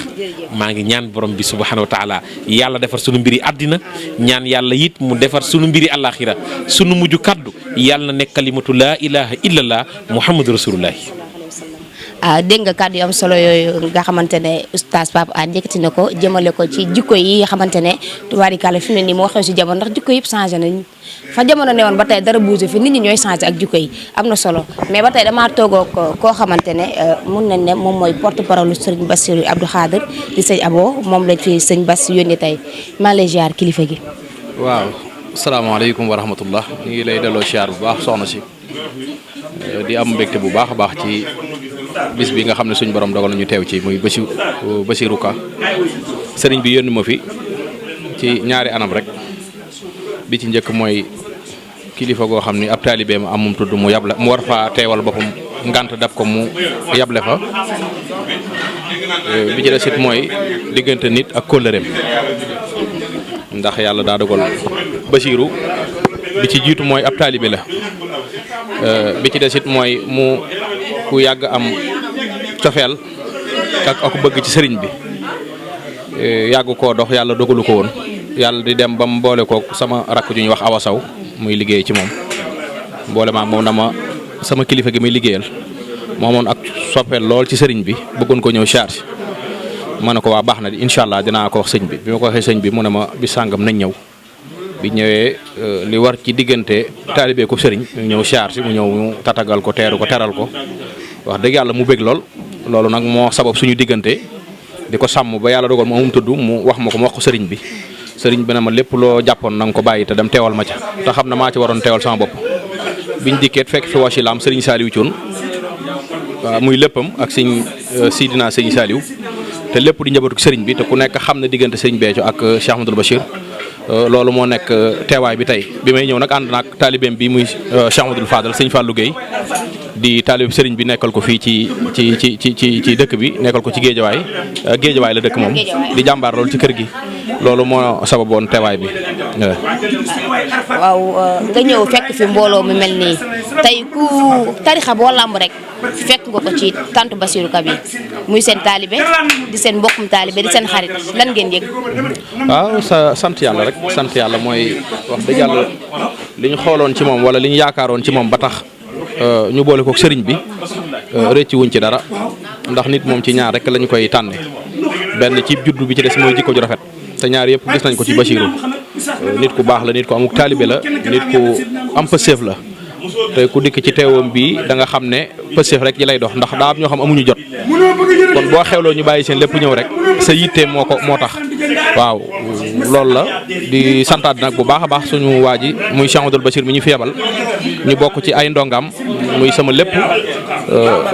maa ngi ñaan borom bi subhanahu wa taala yàlla defar sunu mbiri àddina ñaan yàlla it mu defar sunu mbiri àllaaxira sunu mujj kaddu yàlla na nekk kalimatu laa ilaha illallah muhammadu rasulullahi. dégg nga kàddu yu am solo yooyu nga xamante ne oustaz Pape Hann yëkkati na ko jëmale ko ci jikko yi nga xamante ne tubaarikàlla fi mu ne nii moo xew si jamono ndax jikko yëpp changé nañ fa jamono ne woon ba tey dara bougé fi nit ñi ñooy changé ak jikko yi am na solo mais ba tey damaa toogoo koo xamante ne mun nañ ne moom mooy porte parole sëriñ Bassirou Abdou Khadre di sëñ Abo moom lañ fi sëñ Bass yónni tey maa lay ziar kilifa gi. waaw salaamaaleykum wa rahmatullah ñu ngi lay delloo ziar bu baax soxna si di am mbégte bu baax a baax ci bis bi nga xam ne suñu borom dogal nañu teew ci muy Bassirou Ka sëriñ bi yónni ma fi ci ñaari anam rek bi ci njëkk mooy kilifa goo xam ni ab taalibeem amum tudd mu yable mu war faa teewal boppam ngant dab ko mu yable fa bi ci des it mooy diggante nit ak kóllëreem ndax yàlla daa dogal Bassirou bi ci jiitu mooy ab taalibe la bi ci des it mooy mu ku yàgg am cofeel ak bëgg ci sëriñ bi yàgg koo dox yàlla dogalu ko woon yàlla di dem ba mu boole ko sama rakk ju ñuy wax Awa Saw muy liggéey ci moom boole maag moom na ma sama kilifa gi muy liggéeyal moomoon ak soppeel lool ci sëriñ bi bëggoon ko ñëw charge ma ne ko waa baax na incha allah dinaa ko wax sëñ bi bi ma ko waxee sëñ bi mu ne ma bi sàngam nañ ñëw bi ñëwee li war ci diggante taalibe ko sëriñ ñëw charge mu ñëw mu tatagal ko teeru ko teral ko wax dëgg yàlla mu bëgg lool loolu nag moo sabab suñu diggante di ko sàmm ba yàlla dogal ma amum tudd mu wax ma ko ma wax ko sëriñ bi ne ma lépp loo jàppoon na nga ko bàyyi te dem teewal ma ca te xam na maa ci waroon teewal sama bopp biñ dikkeet fekk fi wasilaam sëriñ Saliou Thioune muy léppam ak sëñ Sidina sëñ Saliou te lépp di njabootu sëriñ bi te ku nekk xam na diggante sëriñ Béthio ak Cheikh Ahmadoul Bachir loolu moo nekk teewaay bi tey bi may ñëw nag ànd naag taalibeem bi muy Cheikh Ahmadoul Fadal sëñ Fallou Guèye di taalib sëriñ bi nekkal ko fii ci dëkk bi nekkal ko ci géejawaay la dëkk moom di jàmbaar loolu ci kër gi loolu moo sababoon teewaay bi. waaw nga ñëw fekk fi mbooloo mu mel nii tey ku tarixa boo làmb rek fekk nga ko ci tantu Bassirou Ka bi muy seen taalibe di seen mbokkum taalibe di seen xarit lan ngeen yëg. waaw sant yàlla rek sant yàlla mooy wax dëgg yàlla li ñu xooloon ci moom wala li ñu yaakaaroon ci moom ba tax ñu boole ko sëriñ bi rëcc wuñ ci dara ndax nit moom ci ñaar rek lañu koy tànne benn ci juddu bi ci des mooy jikko ju rafet te ñaar yëpp gis nañ ko ci Bassirou nit ku baax la nit ku amuk taalibe la nit ku am pëseef la te ku dikk ci teewam bi da nga xam ne pëseef rek ji lay dox ndax daa am ñoo xam amuñu jot kon boo xewloo ñu bàyyi seen lépp ñëw rek sa yitte moo tax waaw loolu la di santaat nag bu baax a baax suñu waa ji muy Cheikh Ahmadoul Bachir mi ñu fi yebal ñu bokk ci ay ndongam muy sama lépp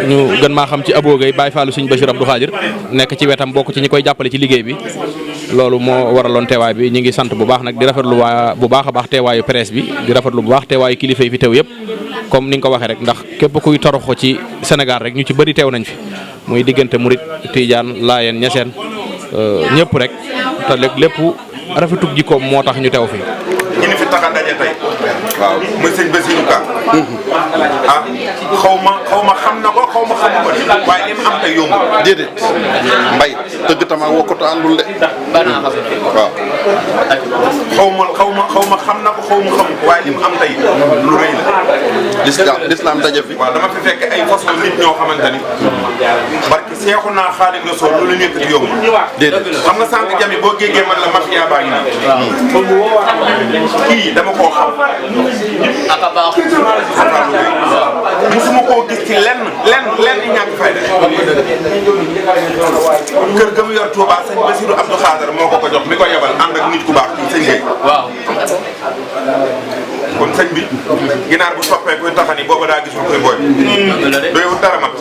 ñu gën maa xam ci Abo Gueye Baye Fallou suñu Bassirou Abdou Khadre nekk ci wetam bokk ci ñi koy jàppale ci liggéey bi loolu moo waraloon teewaay bi ñu ngi sant bu baax nag di rafetlu bu baax a baax teewaayu presse bi di rafetlu bu baax teewaayu kilifa yi fi teew yëpp comme ni nga ko waxee rek ndax képp kuy toroxo ci Sénégal rek ñu ci bëri teew nañ fi muy diggante Murit Tidiane Laayeen Ñaseen ñëpp rek te lépp rafetug jikkoom moo tax ñu teew fi. ñi ni fi tax a daje tey waaw muy sëñ Bassirou Ka xaw ma xam na ko xaw ma xamu ko waaye li mu am tey yomb déedéet mbay tëgg tama wokkatu àndul de waaw xaw ma xam na ko xaw ma xamu ko waaye li mu am tey lu rëy la l'islam daje fi waaw dama fi fekk ay façon nit ñoo xamante ni barki Seexuna Xaadimu Rasuul lu la nekk di yomb déedéet xam nga sànq jami boo géegee man la mafia baa ngi nii kii dama koo xam aka baax musuma koo gis ci lenn ñàkk fayda kër ga mu yor Touba sëñ Bassirou Abdou Khadre moo ko jox mi ko yebal ànd ak nit ku baax sëñ Gueye waaw kon sëñ bi ginaar bu soppee kuy taxani booba daa gisul koy booy doyewul dara mag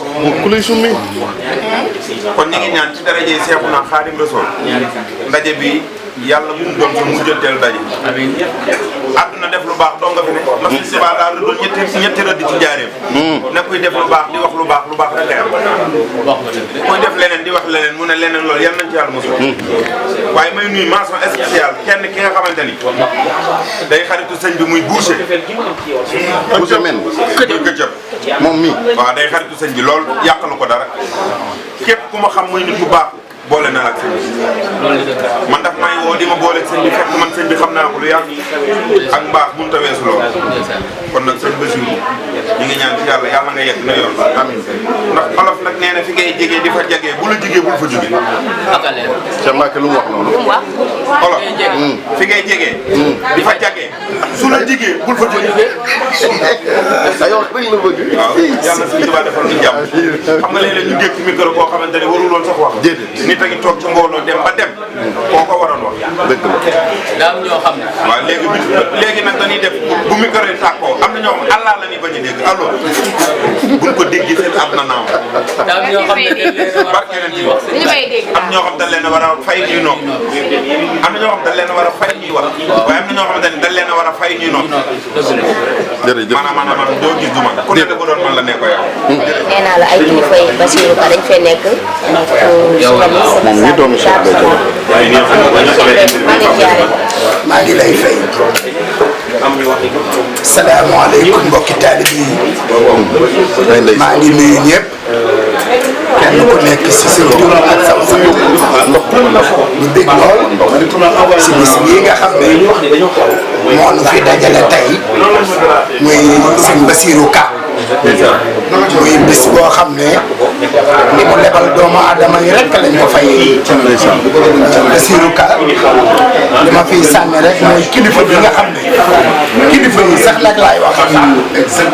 ku lay summi kon ñi ngi ñaan ci darajee Seexuna Xaadimu Rasuul ndaje bi yàlla bu mu doon sa mujjanteel daje. àdduna def lu baax dong nga fi ne. parce que si daal doon ñetti rëdd ci njaareem. ne kuy def lu baax di wax lu baax rek ngay am. kuy def leneen di wax leneen mu ne leneen loolu yal nañ ci yàlla mosul. waaye may nuyu mention spéciale kenn ki nga xamante ni day xaritu sëñ bi muy boucher. boucher men këcëb moom mi waaw day xaritu sëñ bi lool yàqalu ko dara képp ku ma xam muy nit ku baax boole na la ak sëñ bi man daf may woo di ma boole ak sëñ bi fekk man sëñ bi xam naa ko lu yàgg ak mbaax mënut a weesu lool kon nag sëñ Bassirou ñu ngi ñaan ci yàlla nga yegg na yoon amiin ndax olof nag nee na fi ngay jegee di fa jegee bu la jigee bul fa jóge Cheikh Mbacke lu mu wax noonu olof fi ngay jegee di fa jagee su la jigee bul fa jóge ayoo rek la bëgg waaw yàlla sëñ Tuubaa defal ñu jàmm xam nga léeg-léeg ñu dégg ci micro koo xamante ne warul woon sax wax nit a ngi toog ci mbooloo dem ba dem koo ko waroon wax dëgg la daa am ñoo xam ne waaw léegi nag dañuy def bu micro yi tàkkoo am na ñoo xam allah la ñuy bañ a dégg allo buñ ko déggee seen am na naaw daa am ñoo xam ne barke leen ci wax am ñoo xam dañ leen a war a fay ñuy nopp am na ñoo xam dañ leen a war a fay ñuy wax waaye am na ñoo xamante ne dañ leen a war a fay ñuy nopp jërëjëf maanaam doo gis du man ku nekk bu doon man la nekk yow nee naa la ay kilifa yi Bassirou Ka dañ fee nekk. moom mi doomu Cheikh Béthio maa ngi lay fay. salaamaaleykum mbokki taalib yi. maa ngi nuyu ñëpp. kenn ku nekk si sa tur ak sa sant. ñu bég lool si bis bii nga xam ne moo nu fi dajale tey muy sëñ Bassirou Ka. muy bis boo xam ne li mu lebal doomu aadama yi rek lañ ko fay. Bassirou Ka li ma fiy sànni rek mooy kilifa bi nga xam ne kilifa yi sax nag laay wax.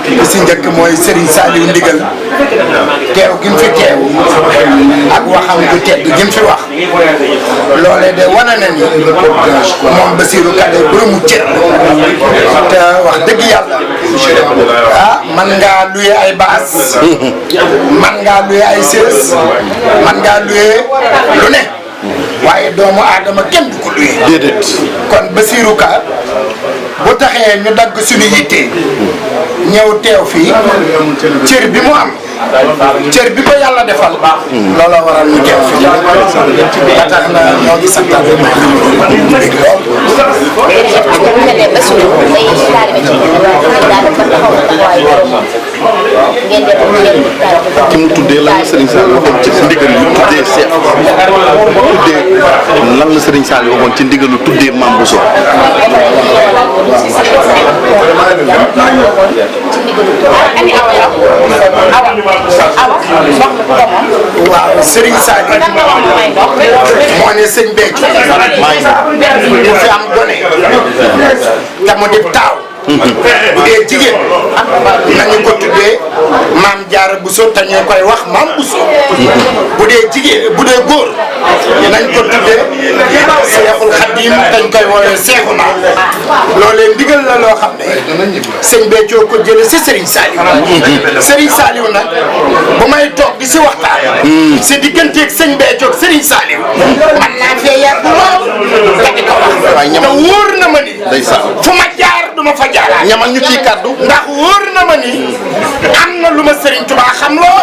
li si njëkk mooy Serigne Saliou Ndigal teew gi mu fi teew ak waxam du tedd gi mu fi wax loolee de wane na ni moom Bassirou Ka de bërëmu cër te wax dëgg yàlla ah man ngaa luye ay baas man ngaa luye ay sées man ngaa luye lu ne waaye doomu aadama kenn du ko luye déedéet kon Bassirou Ka bu taxee ñu dagg suñu yitte ñëw teew fii cër bi mu am cër bi ko yàlla defal loola waral ñu teew fii ba tax na ñoo ngi santal dégg lool ki mu tuddee lan la Serigne Saliou waxoon ci ndigal lu tuddee Cheikh tuddee lan la Serigne Saliou waxoon ci ndigal lu tuddee Mame Bousso waaw Serigne Saliou moo ne sëñ Béthio bu fi am gone te mu dib taaw bu dee jigéen nañu ko tuddee Mame Diarra Bousso te ñu koy wax Mame Bousso bu dee jigéen bu dee góor nañ ko tuddee Seexul Xadim dañ koy woowee Seexuna loolee ndigal la loo xam ne sëñ Béthio ko jële si Serigne Saliou Serigne Saliou nag bu may toog di si waxtaan si digganteeg sëñ Béthio ak Serigne Saliou man naa fee yàgg lool te di ko wax te wóor na ma ni fu ma jaar du ma fa jaaraat ñamal ñu ciy kaddu ndax wóor na ma ni am na lu ma Serigne Touba xam loo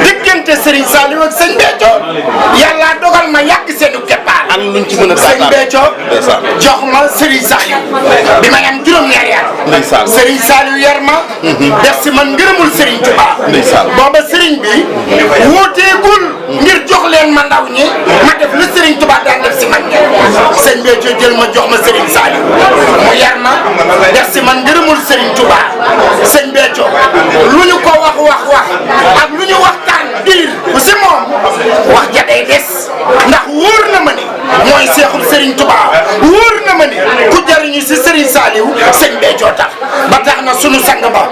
diggante Serigne Saliou ak sëñ Béthio yàlla dogal ma yàgg seenu keppaar am luñ ci mën a sëñ Béthio jox ma Serigne Saliou bi may am juróom-ñaari at Serigne Saliou yar ma def si man ngërëmul Serigne Touba booba Serigne bi wuuteegul ngir jox leen ma ndaw ñi ma def lu Serigne Touba daan def si man sëñ Béthio jël ma jox ma Serigne Saliou mu yar ma def si man ngërëmul Serigne Touba sëñ Béthio lu ñu ko wax ak lu ñu waxtaan diir bu si moom wax ja day des ndax wóor na ma ni mooy seexul Serigne Touba wóor na ma ni ku jariñu si Serigne Saliou sëñ Béthio tax ba tax na sunu sang ba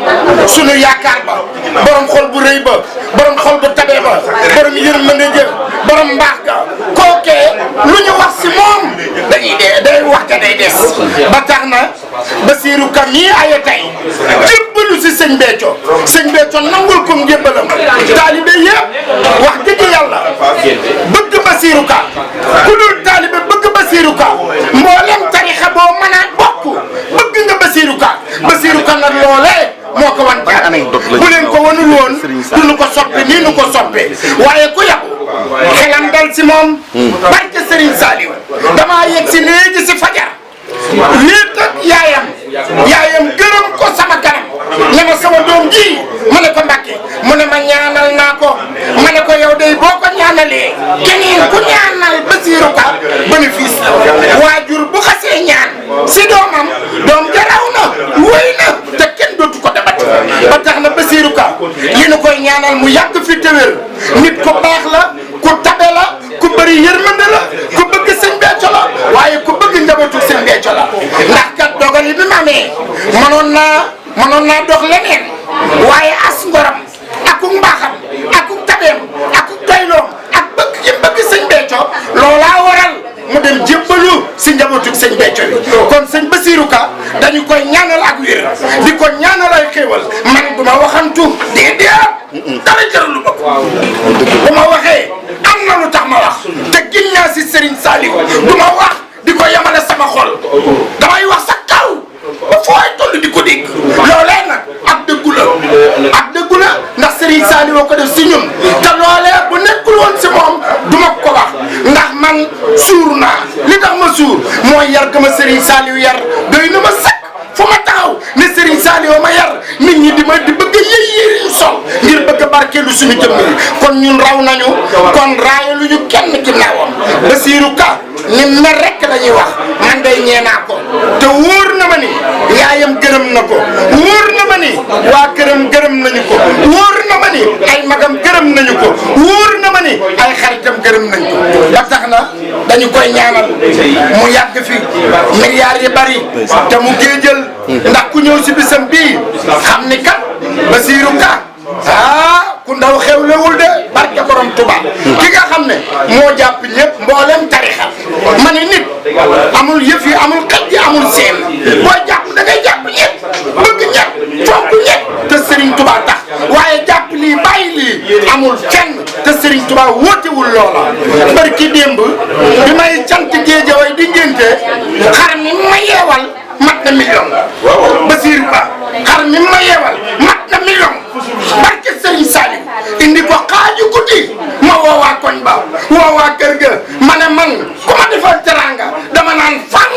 sunu yaakaar ba borom xol bu rëy ba borom xol bu tabe ba borom yërmande ja borom mbaax ga kookee lu ñu wax si moom dañuy day wax ja day des ba tax na Bassirou Ka mii aye tey jébbalu si sëñ Béthio nangul ko njébbalam taalibe yëpp wax dëgg yàlla bëgg Bassirou Ka ku dul taalibe bëgg Bassirou Ka gisee waaye ku yàqu xelam dal si moom barke Serigne Saliou damaa yegg si léegi si fajar wéet ak yaayam gërëm ko sama kanam ne ma sama doom ji ma ne ko Mbàkke mu ne ma ñaanal naa ko ma ne ko yow day boo ko ñaanalee keneen ku ñaanal Bassirou Ka bénéfice waajur bu xasee ñaan si doomam doom jaraw na wéy na te kenn dootu ko dabat ba tax na Bassirou Ka li nu koy ñaanal mu yàgg fi te wér nit ku baax la ku tabe la ku bëri yërmande la ku bëgg sëñ Béthio la waaye ku bëgg njabootu sëñ Béthio la ndax kat dogal yi bi ma amee mënoon naa dox leneen waaye as ngoram akuk mbaaxam akuk tabeem akuk doyloom ak bëgg yi bëgg sëñ Béthio loolaa waral mu dem jébbalu si njabootu sëñ Béthio bi kon sëñ Bassirou Ka dañu koy ñaanal ak wér di ko ñaanal ay xéewal man du ma waxantu déedéet dara jaralu ma ko bu ma waxee am na lu tax ma wax te gin naa si Serigne Saliou du ma wax di ko yemale sama xol damay wax sa kaw ba fooy toll di ko dégg loolee nag ak dëggu la ndax Serigne Saliou ko def si ñun te loolee bu nekkul woon si moom du ma ko wax ndax man suur naa li tax ma suur mooy yar ga ma Serigne Saliou yar doy na ma sakk fu ma taxaw ne Serigne Saliou ma yar nit ñi di bëgg a yëy sol ngir bëgg a barkeelu suñu jëmm yi kon ñun raw nañu kon raayaluñu kenn ginnaawam Bassirou Ka ni mer rek la ñuy wax man day ñeenaa ko te wóor na ma ni yaayam gërëm na ko wóor na ma ni waa këram gërëm nañu ko wóor na ma ni ay magam gërëm nañu ko wóor na ma ni ay xaritam gërëm nañ ko ba tax na dañu koy ñaanal mu yàgg fi milliards yi bari te mu géejal ndax ku ñëw si bisam bii xam ni kat Bassirou Ka ku ndaw xewlewul de barke borom Touba ki nga xam ne moo jàpp ñëpp mboolem tarixa ma ne nit amul yëf yi amul xaj yi amul seen boo jàpp da ngay jàpp ñëpp bëgg ñëpp fonk ñëpp te Serigne Touba tax waaye jàpp lii bàyyi lii amul fenn te Serigne Touba wóotewul loola barki démb bi may cant Géejawaay di ngénte xar mi ma yeewal mat na million Bassirou Ka xar mi ma yeewal mat na million barke Serigne Saliou indi ko xaaju guddi ma woowaa koñ ba woowaa kër ga ma ne man ku ma defal teranga dama naan fan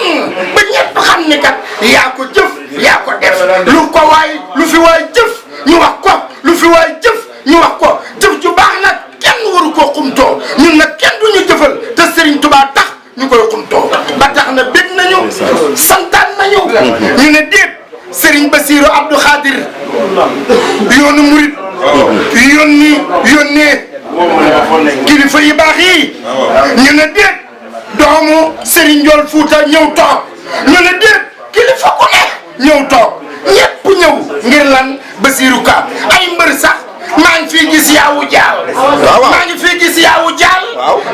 ba ñëpp xam ni kat yaa ko jëf yaa ko def lu fi waay jëf ñu wax ko lu fi waay jëf ñu wax ko jëf ju baax nag kenn waru koo xumtoo ñun nag kenn duñu jëfal te Serigne Touba tax ñu koy xumtoo ba tax na bég nañu santaan nañu ñu ne déet Serigne Bassirou Abdou Khadir yoonu murit yónnee kilifa yi baax yi ñu ne déet doomu Serigne Ndiol Fouta ñëw toog ñu ne déet kilifa ku ne ñëw toog ñëpp ñëw ngir lan Bassirou Ka ay mbër sax maa ngi fii gis yaawu jaal maa ngi fii gis yaawu jaal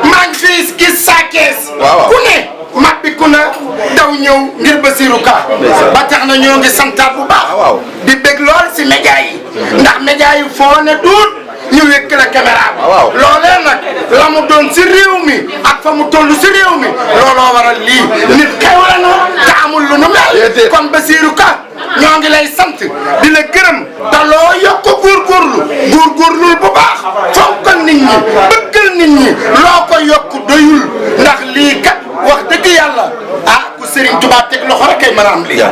maa ngi fii gis saakees ku ne mabbi ku na daw ñëw ngir Bassirou Ka ba tax na ñoo ngi santaat bu baax di bég lool si média yi ndax média yi foo ne duut ñu wékk la caméra bi loolee nag la mu doon si réew mi ak fa mu toll si réew mi looloo waral lii nit xewle na te amul lu nu mel kon Bassirou Ka ñoo ngi lay sant di la gërëm te loo yokk góorgóorlul bu baax fonkal nit ñi bëggal nit ñi loo ko yokk doyul ndax lii kat wax dëgg yàlla ku Serigne Touba teg loxo rek kay mën a am lii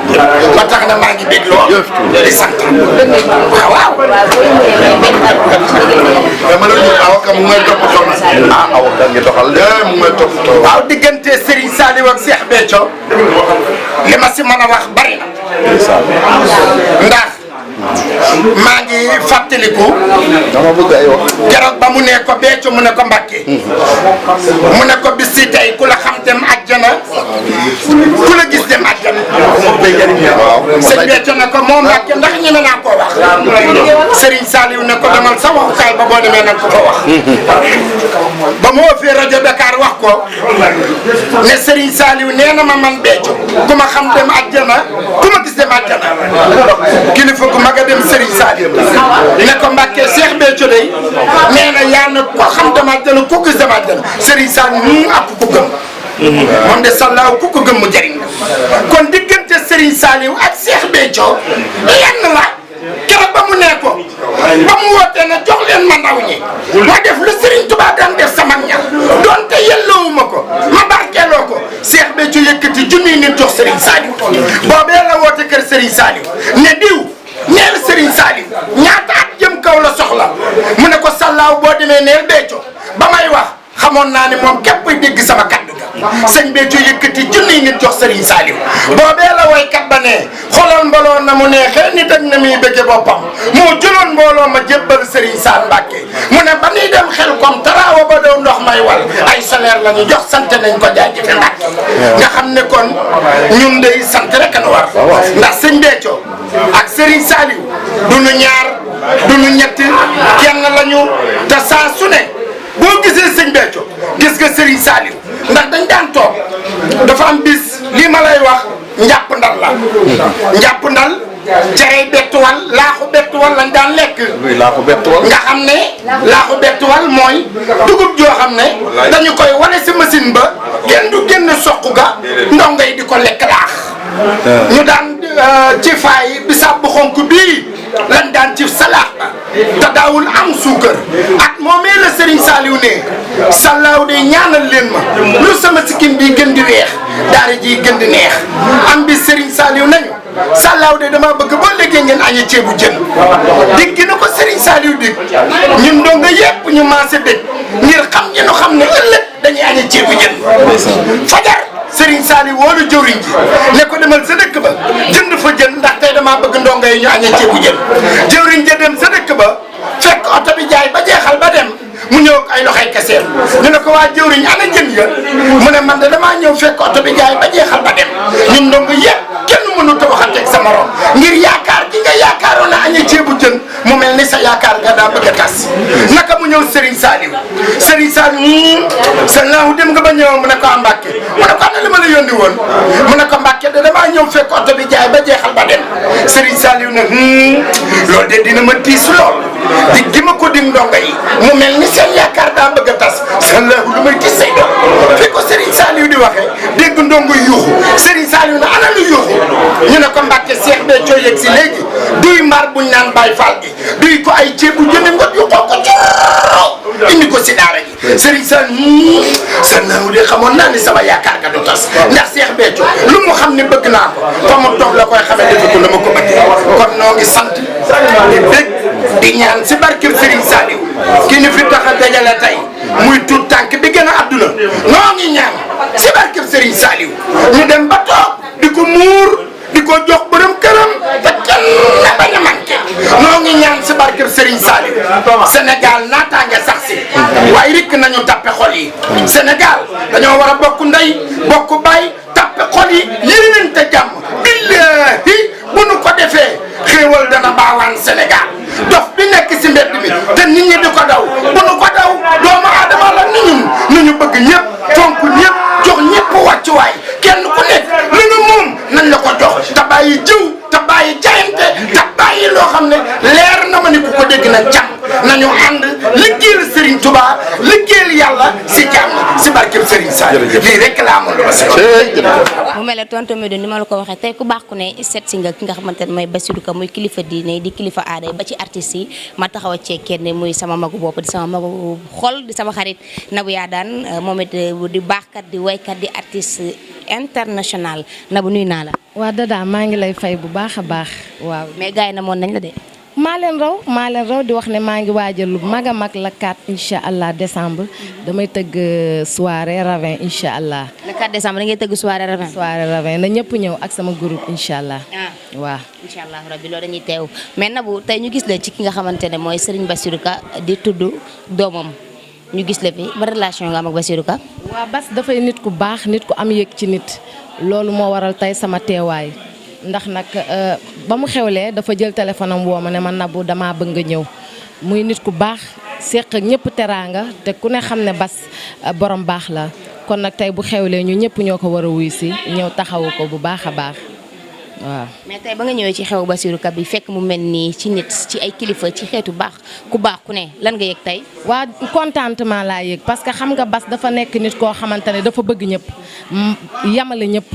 ba tax na maa ngi bég lool di sant waaw. mu ngay toppatoo nag. awa ka ngi doxal mu ngay toppatoo. waaw diggante Serigne Saliou ak Cheikh Béthio li ma si mën a wax bari na. ndax maa ngi fàttaliku. dama bëgg ay wax. keroog ba mu ne ko Béthio mu ne ko Mbàkke. mu ne ko bis si tey ku la xam dem àjjana ku la gis dem àjjana. sëñ Béthio ne ko moom Mbàkke ndax ñeme naa koo wax. Serigne Saliou ne ko demal sa waxukaay ba boo demee nag ko ko wax. ba mu woo fee rajo Dakar wax ko ne Serigne Saliou nee na ma man Béthio ku ma xam dem àjjana ku ma gis dem àjjana. kilifa gu mag a dem Serigne Saliou ne ko Mbàkke Cheikh Béthio day nee na yaa na ko xam dem àjjana ku gis dem àjjana Serigne Saliou ak ku ko gëm. moom de sallaaw ku ko gëm mu jëriñ kon diggante Serigne Saliou ak Cheikh Béthio lenn la keroog ba mu ne ko ba mu wootee na jox leen ma ndaw ñi ma def lu Serigne Touba daan def sama ñax donte yelloowuma ko ma barkeeloo ko Cheikh Béthio yëkkati junniy nit jox Serigne Saliou boobee la woote kër Serigne Saliou ne diw neel Serigne Saliou ñaata at jëm kaw la soxla mu ne ko sallaaw boo demee neel Béthio ba may wax xamoon naa ne moom képp dégg sama kaddu ga sëñ Béthio yëkkati junniy nit jox Serigne Saliou boobee la woykat ba ne xoolal mbooloo na mu neexee nit ak na muy bëgge boppam moo jëloon mbooloo ma jébbal Serigne Sall Mbacke mu ne ba nuy dem xel comme taraawa ba daw ndox may wal ay salaire la ñu jox sant nañ ko jaajëfe Mbacke nga xam ne kon ñun day sant rek nu war ndax sëñ Béthio ak Serigne Saliou du nu ñaar du nu ñett kenn lañu te saa su ne boo gisee sëñ Béthio gis nga Serigne Saliou ndax dañ daan toog dafa am bis lii ma lay wax njàpp ndal la njàpp ndal cere bettuwal laaxu bettuwal lañ daan lekk nga xam ne laaxu bettuwal mooy dugub joo xam ne dañu koy wane si machine ba kenn du génn soq ga ndongo yi di ko lekk laax ñu daan ci faay bisaab bu xonk bii lañ daan ci salaax ba te daawul am suukar ak moomee la Serigne Saliou ne sallaaw de ñaanal leen ma lu sama sikkim bi gën di weex daara ji gën di neex am bi Serigne Saliou nañu sallaaw de dama bëgg boo léegi ngeen añee ceebu jën digg na ko Serigne Saliou dig ñun donga yépp ñu maase bég ngir xam ñu xam ne ëllëg dañuy añee ceebu jën fajar Serigne Saliou woolu jëwriñ ji ne ko demal sa dëkk ba jënd fa jën ndax tey damaa bëgg ndongo yi ñu añee ceebu jën jëwriñ ja dem sa dëkk ba fekk oto bi jaay ba jeexal ba dem mu ñëw ak ay loxoy keseem ñu ne ko waa jëwriñ ana jën ya mu ne man de damaa ñëw fekk oto bi jaay ba jeexal ba dem ñun ndongo yëpp kenn mënut a waxanteeg sa morom ngir yaakaar gi nga yaakaaroon na añee ceebu jën mu mel ni sa yaakaar nga daa bëgg a tas naka mu ñëw Serigne Saliou sa naaw dem nga ba ñëw mu ne ko Mbacke mu ne ko ana li ma la yónni woon mu ne ko Mbacke de damaa ñëw fekk oto bi jaay ba jeexal ba dem Serigne Saliou ne loolu de dina ma tiis lool di gi ma ko dig ndongo yi mu mel ni seen yaakaar daa bëgg a tas sa naaw lu may tiis say doom fi ko Serigne Saliou di waxee dégg ndongo yuuxu Serigne Saliou ne ana lu yuuxu ñu ne ko Mbacke Cheikh Béthio yegg si léegi duy mbaar buñ naan Baye Fall gi duy ko ay ceebu jëne ngot yu xonk ko indi ko si daara ji Serigne Saliou sa naaw de xamoon naa ni sama yaakaar nga du tas ndax Cheikh Béthio lu mu xam ne bëgg naa ko fa mu toog la koy xamee defe ko la ma ko bëggee kon noo ngi sant di bég di ñaan si barkeb Serigne Saliou ki ñu fi tax a dajale tey muy tuut tànk bi gën a adduna noo ngi ñaan si barkeb Serigne Saliou ñu dem ba toog di ko muur di ko jox borom këram te kenn bañ a manqué noo ngi ñaan si barkeb Serigne Saliou Sénégal naataange sax si waaye rikk nañu tappe xol yi Sénégal dañoo war a bokk ndey bokk baay tappe xol yi yéenante jàmm billahi bu nu ko defee xéewal dana baawaan Sénégal dof bi nekk si mbedd mi te nit ñi di ko daw bu nu ko daw doomu aadama la ni ñun nu ñu bëgg ñëpp fonk ñëpp jox ñëpp wàccuwaay kenn ku nekk lu nu moom nañ la ko jox te bàyyi jëw te bàyyi jaayante te bàyyi loo xam ne leer na ma ni ku ko dégg na jàmm nañu ànd liggéeyal Serigne Touba liggéeyal yàlla si jàmm si barkeb Serigne Sall lii rek laa amoon lu ma si mu mel ne tonton Médoune ni ma la ko waxee tey ku baax ku ne seet si nga ki nga xamante ne mooy Bassirou Ka muy kilifa diine di kilifa aada ba ci artistes yi ma taxaw a cee kenn muy sama magu bopp di sama magu xol di sama xarit Nabou Yadane moom it di baaxkat di waykat di artiste international Nabou nuyu naa la. waa Dada maa ngi lay fay bu baax a baax waaw. mais gars yi na moon nañ la de. maa leen raw di wax ne maa ngi waajal lu mag a mag la 4 incha allah décembre damay tëgg soirée ravin incha allah. le 4 décembre da ngay tëgg soirée ravin. soirée ravin na ñëpp ñëw ak sama groupe incha allah. waaw. incha allah rabbi loolu dañuy teew mais Nabou tey ñu gis la ci ki nga xamante ne mooy Serigne Bassirou Ka di tudd doomam ñu gis la fi ba relation nga am ak Bassirou Ka. waaw Bass dafay nit ku baax nit ku am yëg ci nit loolu moo waral tey sama teewaay. ndax nag ba mu xewlee dafa jël téléphone am woo ma ne ma Nabou damaa bëgg nga ñëw muy nit ku baax seq ak ñëpp teraanga te ku ne xam ne Bass borom baax la kon nag tey bu xewlee ñu ñëpp ñoo ko war a wuy si ñëw taxawu ko bu baax a baax waaw. mais tey ba nga ñëwee ci xew Bassirou Ka bi fekk mu mel nii ci nit ci ay kilifa ci xeetu baax ku baax ku ne lan nga yëg tey. waa contentement laa yëg parce que xam nga Bass dafa nekk nit koo xamante ne dafa bëgg ñëpp yamale ñëpp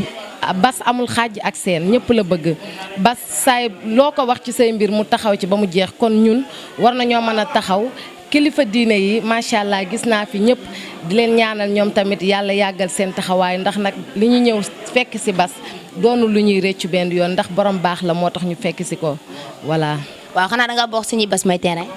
Bas amul xaaj ak seen ñëpp la bëgg Bas saay loo ko wax ci say mbir mu taxaw ci ba mu jeex kon ñun war nañoo mën a taxaw kilifa diine yi macha allah gis naa fi ñëpp di leen ñaanal ñoom tamit yàlla yàggal seen taxawaay ndax nag li ñu ñëw fekk si Bas doonu lu ñuy réccu benn yoon ndax borom baax la moo tax ñu fekk si ko voilà. waaw xanaa da nga bokk si ñi Bas may terrain.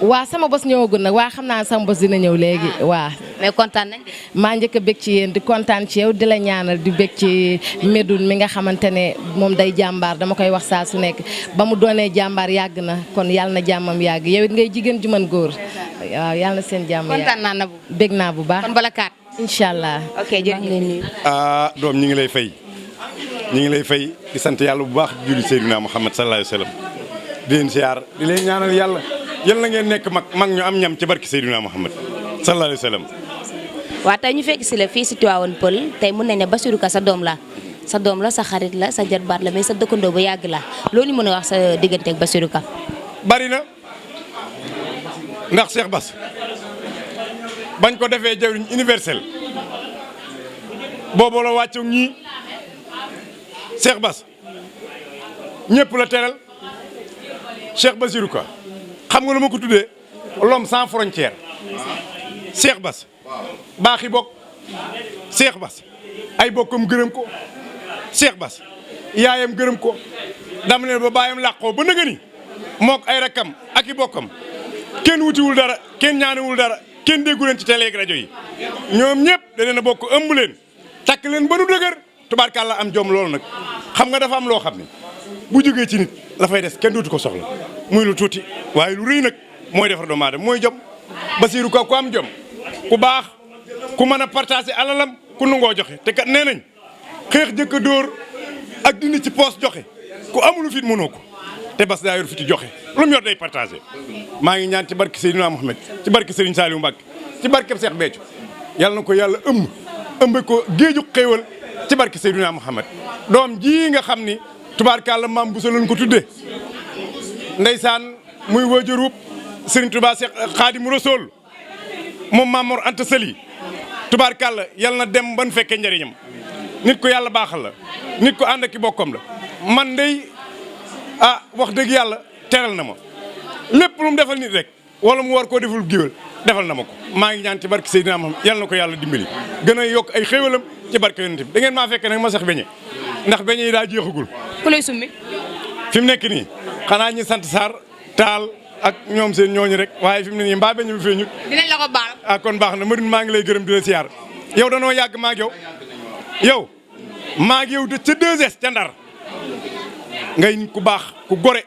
waa sama bos ñëwagul nag waa xam naa sama bos dina ñëw léegi waa. mais kontaan nañ de. maa njëkk a bég ci yéen di kontaan ci yow di la ñaanal di bég ci Médoune mi nga xamante ne moom day jàmbaar dama koy wax saa su nekk ba mu doonee jàmbaar yàgg na kon yàlla na jàmmam yàgg yow it ngay jigéen ju mën góor waaw yàlla na seen jàmm yàgg. kontaan naa Nabou. bég naa bu baax kon bala kaat. incha allah. ok jërëjëf. doom ñi ngi lay fay ñi ngi lay fay di sant yàlla bu baax di julli Seydina Muhammad sallallahu alayhi wa sallam di leen siyaar di leen ñaanal yàlla. yal na ngeen nekk mag ñu am ñam ci barki Seydina Muhammad sallallahu alayhi wa sallam. waaw tey ñu fekk si la fii si Tivaouane Peulh tey mun nañ ne Bassirou Ka sa doom la sa xarit la sa jarbaat la mais sa dëkkandoo bu yàgg la loolu ñu mën a wax sa diggante ak Bassirou Ka. bari na ndax Cheikh Bass bañ ko defee jawriñ universel boobu la wàccu ñii Cheikh Bass ñëpp la teral Cheikh Bassirou Ka xam nga lu ma ko tuddee l'homme sans frontière Cheikh Bass baaxi bokk Cheikh Bass ay bokkam gërëm ko Cheikh Bass yaayam gërëm ko dama ne ba baayam làqoo ba nëgë ni mook ay rakkam ak i bokkam kenn wutiwul dara kenn ñaanewul dara kenn déggu leen ci télé ak rajo yi ñoom ñëpp da leen a bokk ëmb leen takk leen ba nu dëgër tubaarkàlla am jom loolu nag xam nga dafa am loo xam ne bu jógee ci nit la fay des kenn dootu ko soxla muy lu tuuti waaye lu rëy nag mooy defar doomu aadama mooy jom Bassirou Ka ku am jom ku baax ku mën a partager alalam ku nangoo joxe te kat nee nañ xeex jëkk a dóor ak dindi ci poos joxe ku amulu fit mënoo ko te Bass daa yor fiti joxe lu mu yor day partager maa ngi ñaan ci barke Seydina Mohamed ci barke Serigne Saliou Mbacké ci barke Cheikh Béthio yàlla na ko yàlla ëmb ko géeju xéewal ci barke Seydina Mohamed doom ji nga xam ni tubaarkàlla maam bu sa lañ ko tuddee ndeysaan muy wajurub Serigne Touba Cheikh Khadimou Rassoul moom Maam Mor Anta Sali tubaarkàlla yàlla na dem ban fekkee njëriñam nit ko yàlla baaxal la nit ko ànd ak i bokkam la man dey wax dëgg yàlla teral na ma lépp lu mu defal nit rek wala mu war koo deful géwél defal na ma ko maa ngi ñaan ci barke Seydina Muhammad yàlla na ko yàlla dimbali gën a yokk ay xéwalam ci barke yonent bi da ngeen maa fekk nag ma sax beñe ndax beñe yi daa jeexagul. ku lay summi. fi mu nekk nii xanaa ñi sant Sarr Taal ak ñoom seen ñooñu rek waaye fi mu ne nii mbaa beñe bi feeñu. dinañ la ko baal. kon baax na Médoune maa ngi lay gërëm di la siyaar yow danoo yàgg maa ngi yow maa ngi yow de ca 2S ca Ndar ngay nit ku baax ku gore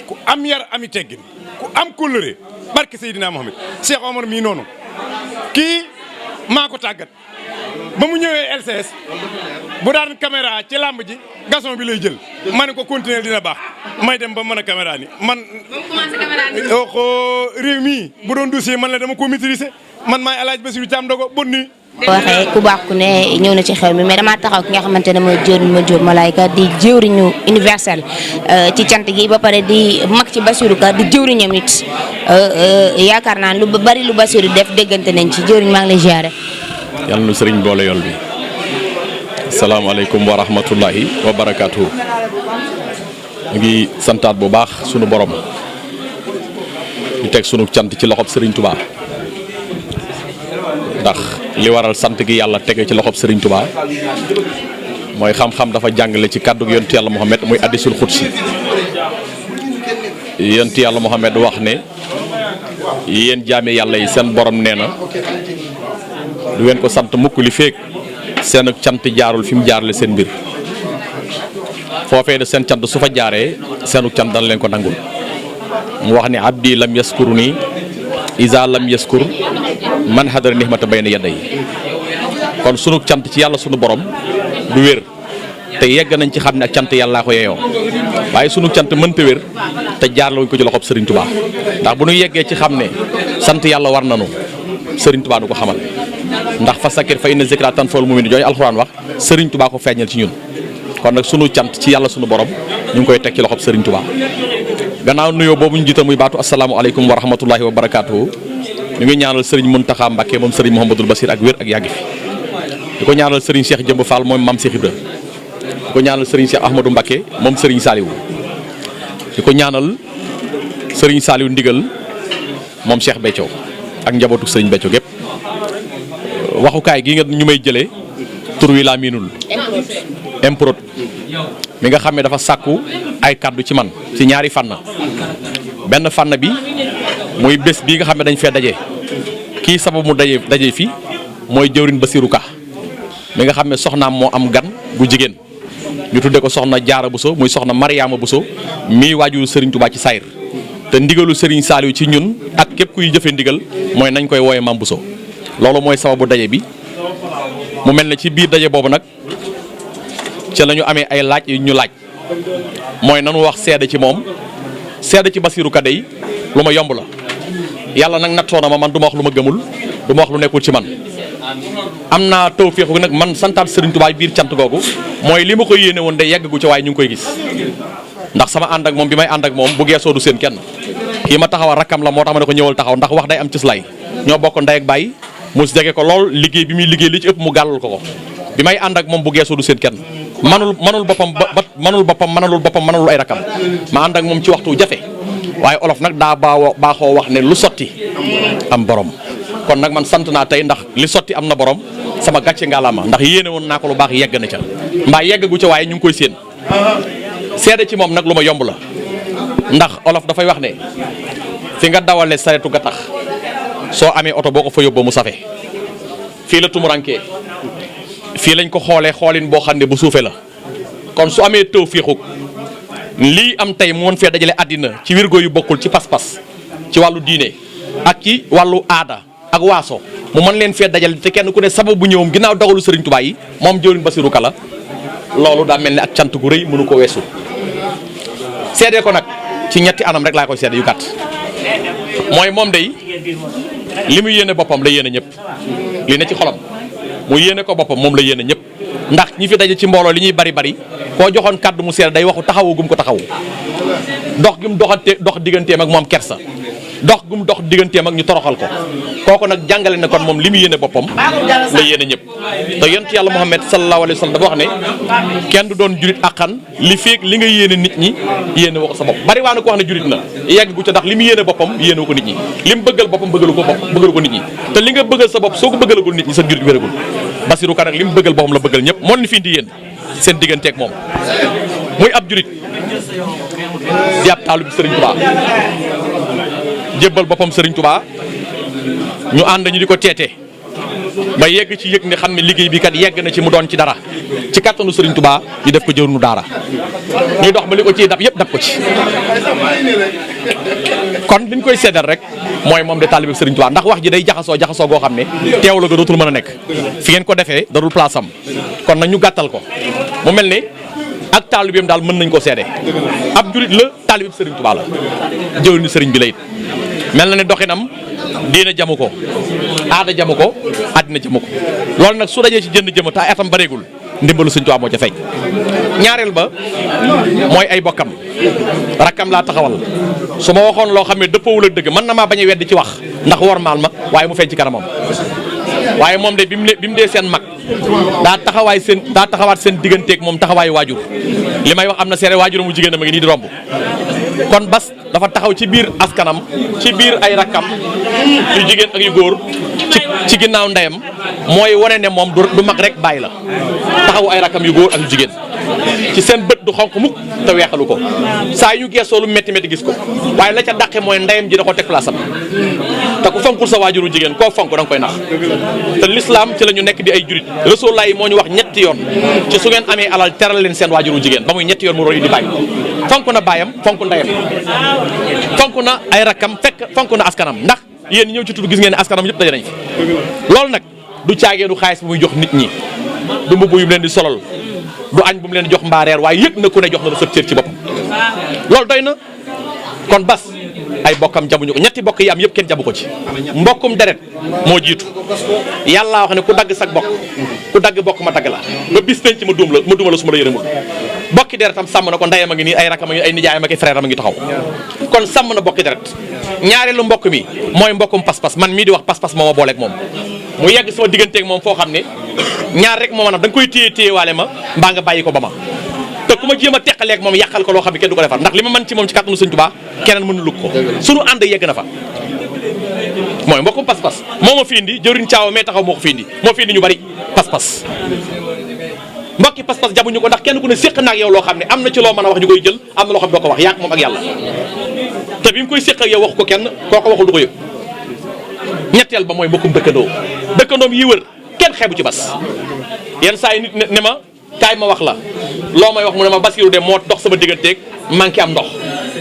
ku am yar ami teggin ku am kóllëre barke Seydina Mohamed Cheikh Omar mii noonu kii maa ko tàggat ba mu ñëwee LCS bu daan caméra ci làmb ji gason bi lay jël ma ne ko continuer dina baax may dem ba mën a caméra ni man réew mii bu doon dossier man la dama ko maîtriser man maay El Hadj Bassirou Thiam Dogo bon nuyu waxee ku baax ku ne ñëw na ci xew mi mais damaa taxaw ki nga xamante ne mooy jëwriñ ma Diop Malaika di jëwriñu universel ci cant gi ba pare di mag ci Bassirou Ka di jëwriñam it yaakaar naa lu bari lu Bassirou def déggante nañ ci jëwriñ maa ngi lay ziare. yàlla nu sëriñ boole yool bi asalaamaaleykum wa rahmatullahi wa barakaatu. ñu ngi santaat bu baax sunu borom di teg sunu cant ci loxob Serigne Touba ndax li waral sant gi yàlla tege ci loxob Serigne Touba mooy xam-xam dafa jàngale ci kàddu gi yonent yàlla Muhammad muy addisul xudsi yonent yàlla Muhammad wax ne yéen jaame yàlla yi seen borom nee na du ngeen ko sant mukk li feek seen cant jaarul fi mu jaarale seen mbir foofee de seen cant su fa jaaree seenu cant dana leen ko nangul mu wax ne abdi lam yaskuru ni isa lam yaskur man hadara nihmata bayna yaday kon sunu cant ci yàlla sunu borom du wér te yegg nañ ci xam ne ak cant yàllaa ko yeyoo waaye sunu cant mënta wér te jaar la wuñ ko ci loxob Serigne Touba ndax bu ñu yeggee ci xam ne sant yàlla war nanu Serigne Touba du ko xamal ndax fa sakir fa inna zikra tanfa'ul mu'minin jooju alxuraan wax Serigne Touba ko feeñal ci ñun kon nag sunu cant ci yàlla sunu borom ñu ngi koy teg ci loxob Serigne Touba gannaaw nuyoo boobu ñu jiital muy baatu asalaamualeykum wa rahmatullahi wa barakaatuhu ñu ngi ñaanal Serigne Mountakha Mbacké moom Serigne Mouhamadoul Bassir ak wér ak yàgg fi di ko ñaanal Serigne Cheikh Jëmb Fall moom Mame Cheikh Ibra di ko ñaanal Serigne Cheikh Ahmadou Mbacké moom Serigne Saliou di ko ñaanal Serigne Saliou Ndigal moom Cheikh Béthio ak njabootu Serigne Béthio gépp waxukaay gi nga ñu may jëlee tur wi laa miinul improt mi nga xam ne dafa sàkku ay kaddu ci man ci ñaari fànn benn fànn bi muy bés bii nga xam ne dañ fee daje kii sabab mu daje fi mooy jëwrin Basirou Ka mi nga xam ne soxnaam moo am gan bu jigéen ñu tudde ko soxna Jaara Bousso muy soxna Mariama Bousso mii waajuru Serigne Touba ci sayr te ndigalu Serigne Saliou ci ñun ak képp kuy jëfe ndigal mooy nañ koy wooye Mame Bousso loolu mooy sababu daje bi mu mel ne ci biir daje boobu nag ca la ñu amee ay laaj yu ñu laaj mooy nanu wax seede ci moom seede ci Basirou Ka dey lu ma yomb la yàlla nag nattoo na ma man du ma wax lu ma gëmul du ma wax lu nekkul ci man am naa tawfeexu nag man santaat Serigne Touba biir cant googu mooy li ma ko yéene woon de yegg gu ci waaye ñu ngi koy gis ndax sama ànd ak moom bi may ànd ak moom bu geesoo du seen kenn kii ma taxawal rakkam la moo tax ma ne ko ñëwal taxaw ndax wax day am cëslaay ñoo bokk ndey ak baay mu jege ko lool liggéey bi muy liggéey li ci ëpp mu gàllul ko bi may ànd ak moom bu geesoo du seen kenn manul boppam manalul boppam manalul ay rakkam ma ànd ak moom ci waxtu jafe waaye olof nag daa baaxoo wax ne lu sotti am borom kon nag man sant naa tey ndax li sotti am na borom sama gàcce ngalaama ndax yéene woon naa ko lu baax yegg na ca mbaa yegg gu ca waaye ñu ngi koy séen seede ci moom nag lu ma yomb la ndax olof dafay wax ne fi nga dawale saretu ga tax soo amee oto boo ko fa yóbboo mu safe fii la tumurankee fii lañ ko xoolee xoolin boo xam ne bu suufee la kon su amee tëw fiixuk lii am tey mu mën fee dajale àddina ci wirgo yu bokkul ci pas-pas ci wàllu diine ak ci wàllu aada ak waaso mu mën leen fee dajale te kenn ku ne sabab bu ñëwam ginnaaw dogalu Serigne Touba yi moom jëwriñ Basirou Ka la loolu daa mel ni ak cant gu rëy mënu ko weesu seede ko nag ci ñetti anam rek laa koy seede yu gàtt mooy moom day li mu yéene boppam la yéene ñëpp li ne ci xolam mu yéene ko boppam moom la yéene ñëpp ndax ñi fi daje ci mbooloo li ñuy bari bari koo joxoon kàddu mu seede day waxu taxawu gum ko taxawu dox gi mu dox digganteem ak moom kersa dox gum dox digganteem ak ñu toroxal ko kooku nag jàngale na kon moom li mu yéene boppam la yéene ñëpp te yonent yàlla Muhammad sallallahu alayhi wa sallam dafa wax ne kenn du doon julit àqan li feeg li nga yéene nit ñi yéene woo ko sa bopp bari waa na ko wax ne julit na yegg gu ca ndax li mu yéene boppam yéene ko nit ñi li mu bëggal boppam bëggalu ko nit ñi te li nga bëggal sa bopp soo ko bëggalagul nit ñi sa julit wéragul Basirou Ka nag li mu bëggal boppam la bëggal ñëpp moon ni fi indi yéen seen digganteeg moom muy ab julit di ab taalib Serigne Touba jébbal boppam Serigne Touba ñu ànd ñu di ko teete ba yegg ci yëg ne xam ne liggéey bi kat yegg na ci mu doon ci dara ci kattanu Serigne Touba ñu def ko jëwnu daara ñuy dox ba li ko ciy dab yëpp dab ko ci kon liñ koy seddal rek mooy moom de taalibe Serigne Touba ndax wax ji day jaxasoo goo xam ne teew la ko dootul mën a nekk fi ngeen ko defee darul place am kon nag ñu gàttal ko mu mel ne ak taalibeem daal mën nañ ko seede ab julit la taalibe Serigne Touba la jëwnu Serigne bi la it mel na ne doxinam diina jamu ko aada jamu ko àddina jamu ko loolu nag su dajee ci jënd jëma te atam bareegul ndimbalu Sëñ Tuubaa moo ca feeñ ñaareel ba mooy ay bokkam rakkam laa taxawal su ma waxoon loo xam ne dëppoowul ak dëgg mën na maa bañ a weddi ci wax ndax wormaal ma waaye mu feeñ ci kanamam waaye moom de bi mu dee seen mag daa taxawaat seen digganteeg moom taxawaayu waajur li may wax am na seere waajuram mu jigéen a ma ngi nii di romb kon bas dafa taxaw ci biir askanam ci biir ay rakkam yu jigéen ak yu góor ci ginnaaw ndeyam mooy wane ne moom du mag rek bàyyi la taxaw ay rakkam yu góor ak yu jigéen ci seen bët du xonq mukk te weexalu ko saa yu ñu geesoo lu métti métti gis ko waaye la ca dàqe mooy ndeyam ji da ko teg place am te ku fonkul sa waajuru jigéen koo fonk da nga koy nax te l'islam ci la ñu nekk di ay jurit Rasulullah yi moo ñu wax ñetti yoon ci su ngeen amee alal teral leen seen waajuru jigéen ba muy ñetti yoon mu roy di bàyyi fonk na baayam fonk ndeyam fonk na ay rakkam fonk na askanam ndax yéen ñëw ci tudd gis ngeen ne askanam yëpp daje nañ fi loolu nag du caageenu xaalis bu muy jox nit ñi du mbubb yu mu leen di solal du añ bu mu leen di jox mbaareer waaye yëg na ku ne jox na la sëb cër ci boppam loolu doy na kon bas ay bokkam jabuñu ko ñetti bokk yi am yëpp kenn jabu ko ci mbokkum deret moo jiitu yàlla wax ne ku dagg sag bokk ku dagg bokk ma dagg la ba bis penc ma duma la su ma la yërëmul bokki deretam sàmm na ko ndeyam a ngi nii ay rakam a ngi ay nijaayam ak ay frère am a ngi taxaw kon sàmm na bokki deret ñaareelu mbokk mi mooy mbokkum pas-pas man mii di wax pas-pas moo ma booleeg moom mu yegg sama digganteeg moom foo xam ne ñaar rek moo maanaam da nga koy téye waale ma mbaa nga bàyyi ko ba ma te ku ma jéem a teqaleeg moom yàqal ko loo xam ne kenn du ko defar ndax li ma mën ci moom ci kàttanu Sëñ Tuubaa keneen mënu lug ko suñu ànd yegg na fa mooy mbokkum pas-pas moo ma fi indi jëriñ caawa mais taxaw moo ko fi indi moo fi indi ñu bari pas-pas mbokki pas-pas jabuñu ko ndax kenn ku ne séq naag yow loo xam ne am na ci loo mën a wax ñu koy jël am na loo xam ne doo ko wax yaa moom ak yàlla te bi mu koy séq ak yow wax ko kenn koo ko waxul du ko yëg ñetteel ba mooy mbokkum dëkkandoom yi wër kenn xeebu ci bas yenn saa yi nit ne ma kaay ma wax la loo may wax mu ne ma Basiru de moo dox sama digganteeg manqué am ndox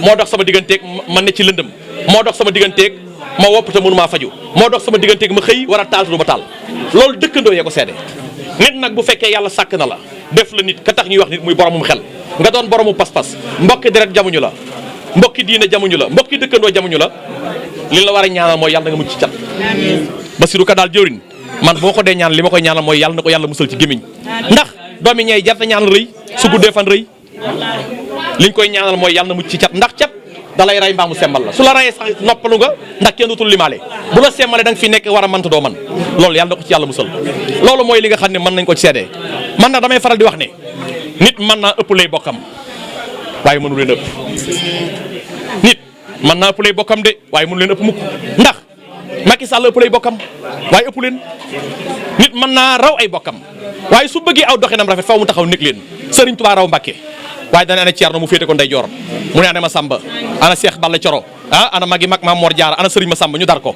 moo dox sama digganteeg ma ne ci lëndëm moo dox sama digganteeg ma wopp te mënu maa faju moo dox sama digganteeg ma xëy war a taal te du ma taal loolu dëkkandoo yee ko seede nit nag bu fekkee yàlla sàkk na la def la nit ka tax ñuy wax nit muy boromum xel nga doon boromu pas-pas mbokki deret jamuñu la mbokki diine jamuñu la mbokki dëkkandoo jamuñu la li la war a ñaanal mooy yàlla na nga mucc ci cat Basiru Ka daal jëwriñ man boo ko dee ñaan li ma koy ñaanal mooy yàlla na ko yàlla musal ci gémmiñ ndax doomi ñey jarta ñaanal rëy su guddee fan rëy liñ koy ñaanal mooy yàlla na mucc ci cat ndax cat da lay rey mbaamu sembal la su la rayee sax noppalu nga ndax kenn dutul limaale bu la sembale da nga fi nekk war a mënta doo man loolu yàlla na ko ci yàlla musal loolu mooy li nga xam ne mën nañ ko ci seedee man nag damay faral di wax ne nit mën naa ëpp lay bokkam waaye mënu leen ëpp nit mën naa ëpp lay bokkam de waaye mënu leen ëpp mukk ndax Macky Sall ëpp lay bokkam waaye ëpp leen nit mën naa raw ay bokkam waaye su bëggee aw doxinam rafet faw mu taxaw nekk leen Serigne Touba raw Mbacké waaye dana ana Thierno mu féete ko ndey joor mu ne ana ma Samba ana Cheikh Balla Coro ana magi mag Maam Mor Diarra ana Serigne ma Samba ñu dar ko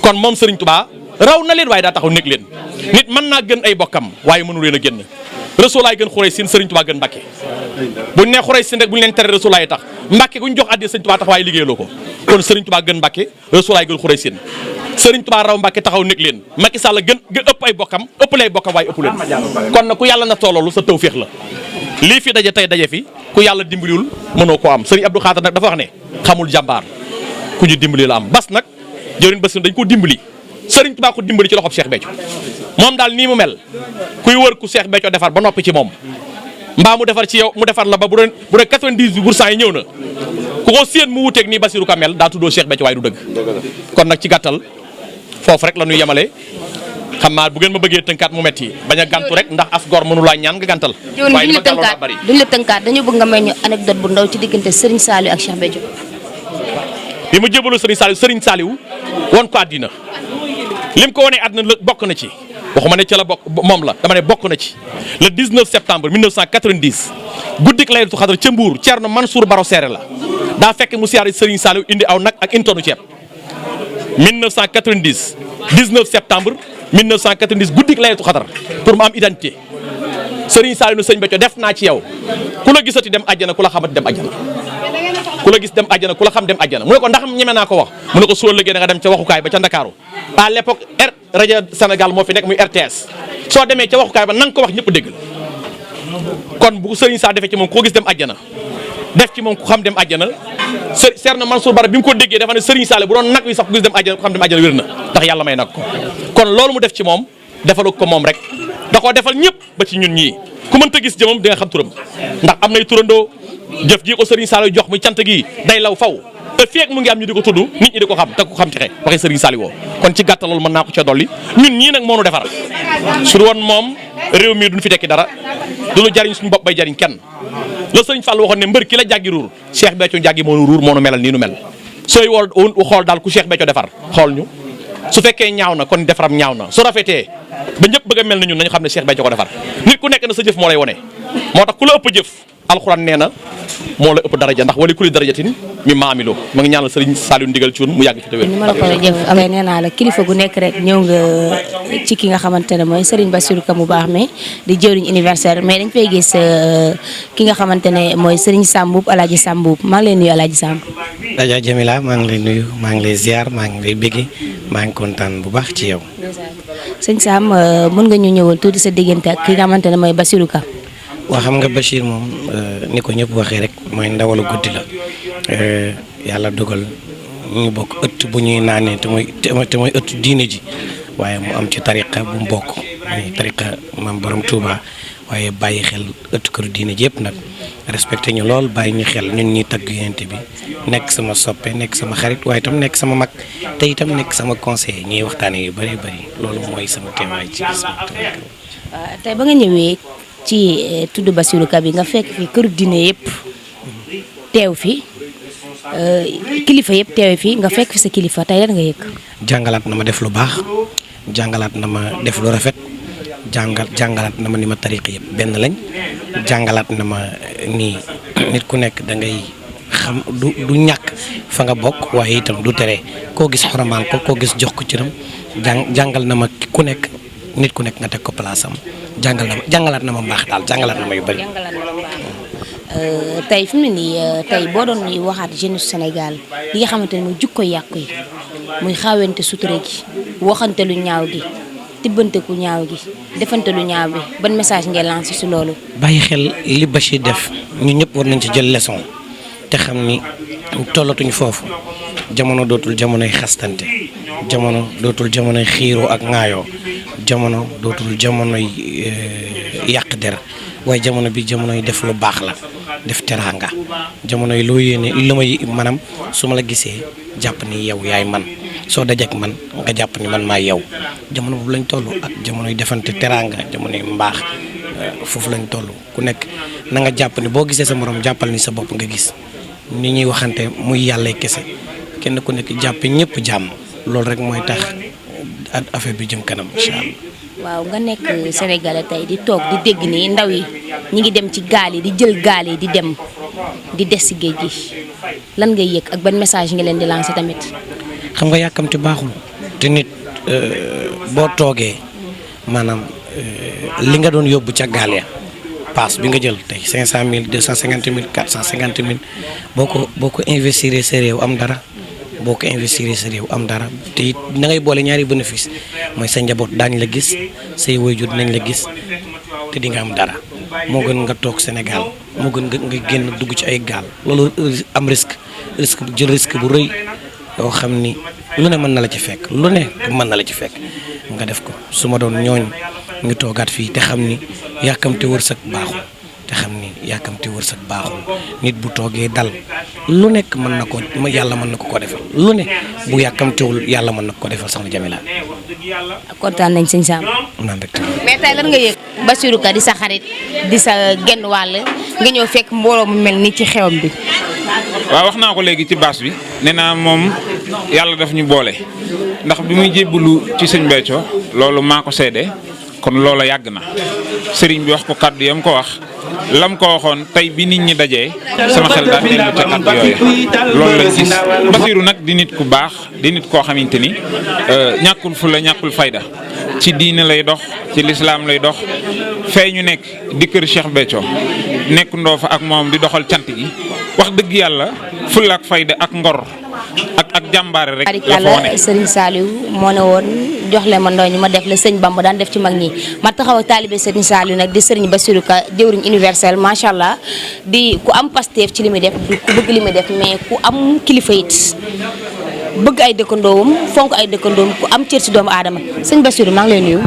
kon moom Serigne Touba raw na leen waaye daa taxaw nekk leen nit mën naa gën ay bokkam waaye mënu leen a génn Rasulaay gën Xurey Sin Serigne Touba gën Mbacké buñ ne Xurey Sin rek buñ leen tere Rasulaay tax Mbacké guñ jox addi Serigne Touba tax waaye liggéeyaloo ko kon Serigne Touba gën Mbacké Rasulaay gën Xurey Sin Serigne Touba raw Mbacké taxaw nekk leen Macky Sall gën ëpp ay bokkam ëpp lay bokkam waaye ëpp leen kon na ku yàlla na tooloolu sa tawféex la lii fi daje tey daje fi ku yàlla dimbaliwul mënoo koo am Serigne Abdou Khatar nag dafa wax ne xamul jàmbaar ku ñu dimbali la am bas nag jëriñ bas dañ ko dimbali Serigne Touba ko dimbali ci loxob Cheikh Béthio moom daal nii mu mel kuy wër ku Cheikh Béthio defar ba noppi ci moom mbaa mu defar ci yow mu defar la ba bu dee 90% yi ñëw na ku ko séen mu wuteeg nii Bassirou Ka mel daa tuddoo Cheikh Béthio waaye du dëgg kon nag ci gàttal foofu rek la ñuy yemale xam naa bu ngeen ma bëggee tënkaat mu metti bañ a gàntu rek ndax as gor mënu laa ñaan nga gàntal waaye li ma gàlloon daa bari duñ la tënkaat dañu bëgg nga may ñu anecdote bu ndaw ci diggante Serigne Saliou ak Cheikh Béthio bi mu jébaloo Serigne Saliou won ko àddina lim ko wonee àddina bokk na ci waxuma ne ca la bokk moom la dama ne bokk na ci le 19 septembre 1990 guddik Laylatul Qadr ca Mbuur Thierno Mansour Baro Seere la daa fekk mu siyaare Serigne Saliou indi aw nag ak une tonne ceeb 1990 19 septembre 1990 guddik Laylatul Qadr pour mu am identité Serigne Saliou Sëñ Béthio def naa ci yow ku la gisati dem àjjana ku la xamati dem àjjana ku la gis dem àjjana ku la xam dem àjjana mu ne ko ndax ñeme naa ko wax mu ne ko soo lëggee da nga dem ca waxukaay ba ca Ndakaaru à l'époque rajo Sénégal moo fi nekk muy RTS soo demee ca waxukaay ba na nga ko wax ñëpp dégg kon bu Serigne Sall defee ci moom koo gis dem àjjana def ci moom ku xam dem àjjana Thierno Mansour Bara bi mu ko déggee dafa ne Serigne Sall bu doon nag wi sax ku gis dem àjjana ku xam dem àjjana wér na ndax yàlla may nag ko kon loolu mu def ci moom defalu ko moom rek da koo defal ñëpp ba ci ñun ñii ku mënta gis jëmam di nga xam turam ndax am nay turandoo jëf ji ko Serigne Sall jox muy cant gi day law faw te feek mu ngi am ñu di ko tudd nit ñi di ko xam te ku xam texe waxee Serigne Sall woo kon ci gàttal loolu mën naa ko ca dolli ñun ñii nag moo nu defar su woon moom réew mii duñ fi tekki dara du lu jariñ suñu bopp bay jariñ kenn la Serigne Fall waxoon ne mbër ki la jàggi ruur Cheikh Béthio jàggi moo nu ruur moo nu melal nii nu mel sooy wol xool daal ku Cheikh Béthio defar xool ñu su fekkee ñaaw na kon defaram ñaaw na su rafetee ba ñëpp bëgg a mel na ñun nañu xam ne Cheikh Béthio ko defar nit ku nekk na sa jëf moo lay wone moo tax ku la ëpp jëf alxuraan nee na moo la ëpp daraja ndax wali kuli darajatin mi maamiloo ma ngi ñaanal Serigne Saliou ndigal ci woon mu yàgg fi te wér. ni ma la ko jëf amee nee naa la kilifa gu nekk rek ñëw nga ci ki nga xamante ne mooy Serigne Bassirou Ka mu baax mi di jëriñ anniversaire mais dañ fay gis ki nga xamante ne mooy Serigne Sam Mboup Alaaji Sam Mboup maa ngi lay nuyu Alaaji Sam. Adja Jamila maa ngi lay nuyu maa ngi lay ziar maa ngi lay bëgge maa ngi kontaan bu baax ci yow. sëñ Sam mën nga ñu ñëwal tuuti sa diggante ak ki nga xamante ne mooy Bassirou Ka. waa xam nga Bachir moom ni ko ñëpp waxee rek mooy ndawalu guddi la yàlla dogal ñu bokk ëtt bu ñuy naanee te mooy ëtt diine ji waaye mu am ci tariqa bu mu bokk muy tariqa maam borom Touba waaye bàyyi xel ëttu këru diine ji yëpp nag respecté ñu lool bàyyi ñu xel ñun ñuy tagg yonent bi nekk sama soppe nekk sama xarit waaye itam nekk sama mag te itam nekk sama conseiller ñuy waxtaane yu bëri bëri loolu mooy sama teewaay ci bis tey ba nga ñëwee ci tudd Bassirou Ka bi nga fekk fi këru diine yëpp teew fi kilifa yëpp teew fi nga fekk fi sa kilifa tey lan nga yëg. jàngalaat na ma def lu baax jàngalaat na ma def lu rafet jàngalaat na ma ni ma tariq yëpp benn lañ jàngalaat na ma nii nit ku nekk da ngay xam du ñàkk fa nga bokk waaye itam du tere koo gis xoromaan ko koo gis jox ko cëram jàngal na ma ku nekk nit ku nekk nga teg ko place am jàngalaat na ma mbaax daal jàngalaat na ma yu bari. tey fi mu ne nii tey boo doon waxaat jeunesse Sénégal li nga xamante ne mooy jukko yàqu yi muy xawente sutura gi waxante lu ñaaw gi tibbante ku ñaaw gi defante lu ñaaw bi ban message ngay lancé si loolu. bàyyi xel li Bachir def ñun ñëpp war nañ ci jël leçon te xam ni tollatuñ foofu jamono dootul jamonoy xastante jamono dootul jamonoy xiiroo ak ŋaayoo jamono dootul jamonoy yàq der waaye jamono bi jamonoy def lu baax la def teraanga jamonoy loo yéene lu may maanaam su ma la gisee jàpp ni yow yaay man soo dajek man nga jàpp ni man maa yow jamono boobu lañ toll ak jamonoy defante teraanga jamonoy mbaax foofu lañ toll ku nekk na nga jàpp ni boo gisee sa morom jàppal ni sa bopp nga gis ni ñuy waxante muy yàlla kese kenn ku nekk jàppe ñëpp jàmm loolu rek mooy tax affaire bi jëm kanam incha allah. waaw nga nekk Sénégalais tey di toog di dégg ni ndaw yi ñi ngi dem ci gaal yi di jël gaal yi di dem di des ci géej gi lan ngay yëg ak ban message nga leen di lancer tamit. xam nga yàkkamti baaxul te nit boo toogee maanaam li nga doon yóbbu ca gaal ya paas bi nga jël tey 500000 250000 450000 boo ko investir sa réew am dara. boo ko investir sa réew am dara te it na ngay boole ñaari bénéfice mooy sa njaboot daañ la gis say waajur nañ la gis te di nga am dara moo gën nga toog Sénégal moo gën nga génn dugg ci ay gaal loolu am risque jël risque bu rëy yoo xam ni lu ne mën na la ci fekk lu ne mën na la ci fekk nga def ko su ma doon ñooñ ngi toogaat fii te xam ni yàkkamte wërsëg baaxul te xam ni yàkkamte wërsëg baaxul nit bu toogee dal lu nekk mën na ko yàlla mën na ko defal lu ne bu yàkkamtewul yàlla mën na ko defal soxna Jamila. kontaan nañ sëñ Sam. naan rek mais tey lan nga yëg Bassirou Ka di sa xarit di sa genn wàll nga ñëw fekk mbooloo mu mel ni ci xewam bi. waaw wax naa ko léegi ci baas bi nee naa moom yàlla daf ñu boole ndax bi muy jébbalu ci sëñ Béthio loolu maa ko seede kon loola yàgg na sëriñ bi wax ko kàddu yam ko wax lam ko waxoon tey bi nit ñi dajee sama xel daal dellu ca kàddu yooyu loolu lañ gis Bassirou nag di nit ku baax di nit koo xamante ni ñàkkul fulla ñàkkul fayda ci diine lay dox ci lislaam lay dox fee ñu nekk di kër Cheikh Béthio nekk ndoo fa ak moom di doxal cant gi wax dëgg yàlla fulla ak fayda ak ngor ak jàmbaare rek la fa wane. Serigne Saliou moo ne woon jox leen ma ndooñ ma def la sëñ Bamba daan def ci mag ñi ma taxaw ak taalibe Serigne Saliou nag di Serigne Bassirou Ka jëwriñ universel macha allah di ku am Pastef ci li muy def di ku bëgg li muy def mais ku am kilifa it bëgg ay dëkkandoowam fonk ay dëkkandoowam ku am cër ci doomu aadama sëñ Bassirou maa ngi lay nuyu.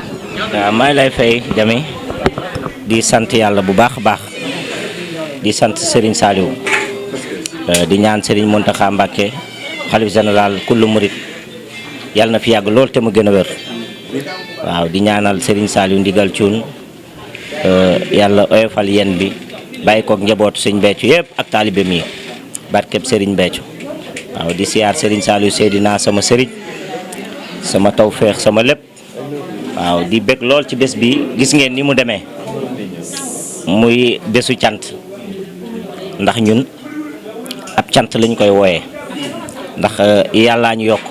waaw maa ngi lay fay Jami di sant yàlla bu baax a baax di sant Serigne Saliou di ñaan Serigne Mountakha Mbacké xalif général kullu murit yàlla na fi yàgg lool te mu gën a wér waaw di ñaanal Serigne Saliou ndigal cuun yàlla oyofal yen bi bàyyi koog njabootu sëñ Béthio yëpp ak taalibe mi barkeb Serigne Béthio waaw di siyaar Serigne Saliou Seydina sama sëriñ sama tawféex sama lépp waaw di bëgg lool ci bés bi gis ngeen ni mu demee muy bésu cant ndax ñun ab cant lañ koy wooyee ndax yàllaa ñu yokk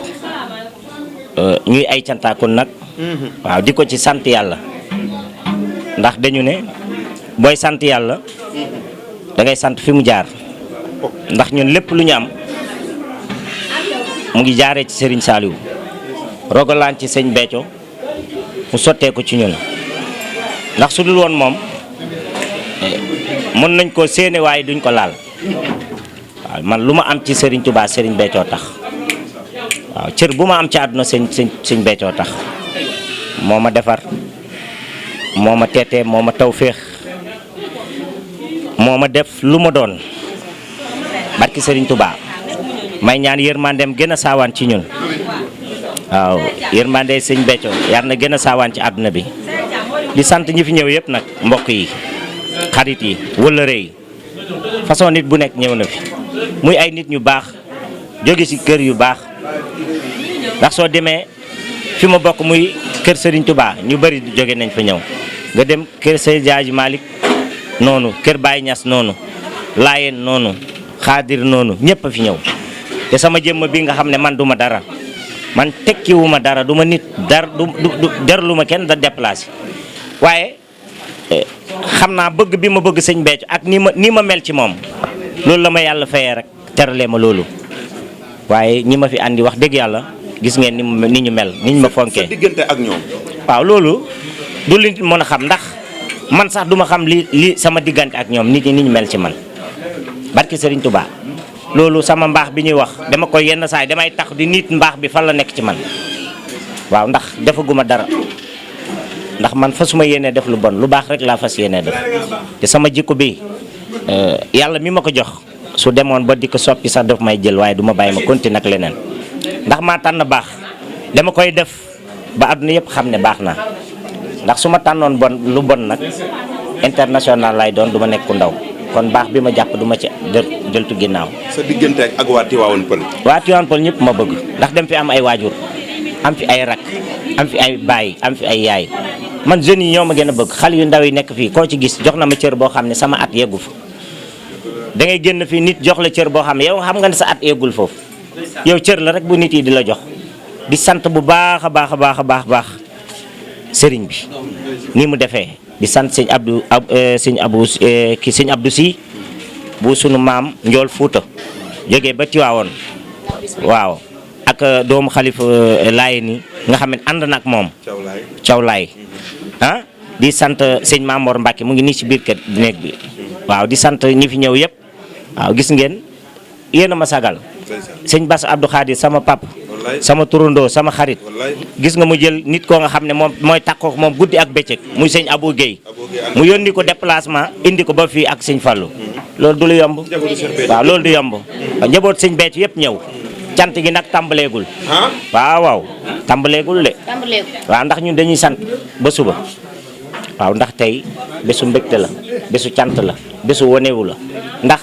ñuy ay cantaakun nag waaw di ko ci sant yàlla ndax dañu ne booy sant yàlla da ngay sant fi mu jaar ndax ñun lépp lu ñu am mu ngi jaaree ci Serigne Saliou rogalaan ci sëñ Béthio mu sottee ko ci ñun ndax su dul woon moom mën nañ ko séene waaye duñ ko laal waaw man lu ma am ci Serigne Touba Serigne Béthio tax waaw cër bu ma am ci àdduna sëñ Béthio tax moo ma defar moo ma teetee moo ma tawféex moo ma def lu ma doon barki Serigne Touba may ñaan yërmandeem gën a saawaan ci ñun waaw yërmande sëñ Béthio yar na gën a saawaan ci àdduna bi di sant ñi fi ñëw yëpp nag mbokk yi xarit yi wëllëre yi façon nit bu nekk ñëw na fi muy ay nit ñu baax jóge ci kër yu baax ndax soo demee fi ma bokk muy kër Serigne Touba ñu bëri jóge nañ fa ñëw nga dem kër Seydi Hadji Malick noonu kër Baye Niass noonu Laayeen noonu Xaadir noonu ñëpp a fi ñëw te sama jëmm bi nga xam ne man duma dara man tekkiwuma dara duma nit dara du jarlu ma kenn da déplacé waaye xam naa bëgg bi ma bëgg sëñ Béthio ak ni ma mel ci moom loolu la ma yàlla fayee rek teralee ma loolu waaye ñi ma fi andi wax dëgg yàlla gis ngeen ni ñu mel ni ñu ma fonkee. sa diggante ak ñoom. waaw loolu du li mën a xam ndax man sax duma xam li sama diggante ak ñoom nit ñi ni ñu mel ci man barki Serigne Touba loolu sama mbaax bi ñuy wax dama koy yenn saay damay tax di nit mbaax bi fan la nekk ci man waaw ndax defaguma dara ndax man fasuma yéenee def lu bon lu baax rek laa fas yéenee def te sama jikko bi yàlla mi ma ko jox su demoon ba di ko soppi sax daf may jël waaye du ma bàyyi ma continuer ak leneen ndax maa tànn baax dama koy def ba àdduna yëpp xam ne baax naa ndax su ma tànnoon bon lu bon nag international lay doon du ma nekk ku ndaw kon baax bi ma jàpp du ma ci deltu ginnaaw. sa diggante ak waa Tivaouane Peulh. waa Tivaouane Peulh ñëpp ma bëgg ndax dem fi am ay waajur am fi ay rak am fi ay baay am fi ay yaay man jeunes yi ñoo ma gën a bëgg xale yu ndaw yi nekk fii koo ci gis jox na ma cër boo xam ne sama at yeggu fa da ngay génn fii nit jox la cër boo xam ne yow xam nga ne sa at yeggul foofu yow cër la rek bu nit yi di la jox di sant bu baax a baax a baax a baax sëriñ bi ni mu defee di sant sëñ Abdou Si bu sunu maam Njool Fuuta jógee ba Tiwaawoon waaw ak doomu xalifa Laay ni nga xam ne ànd na ak moom Cawlaay ah di sant sëñ Mamor Mbacke mu ngi nii ci biir kër néeg bi waaw di sant ñi fi ñëw yëpp waaw gis ngeen yéen a ma sagal sëñ Bass Abdou Khadir sama pap sama turandoo sama xarit gis nga mu jël nit koo nga xam ne moom mooy takkook moom guddi ak bëccëg muy sëñ Abou Guèye mu yónni ko déplacement indi ko ba fii ak sëñ Fallou loolu du lu yomb waaw loolu du yomb njaboot sëñ Béthio yëpp ñëw cant gi nag tàmbaleegul waaw tàmbaleegul de waaw ndax ñun dañuy sant ba suba waaw ndax tey bésu mbégte la bésu cant la bésu wonewu la ndax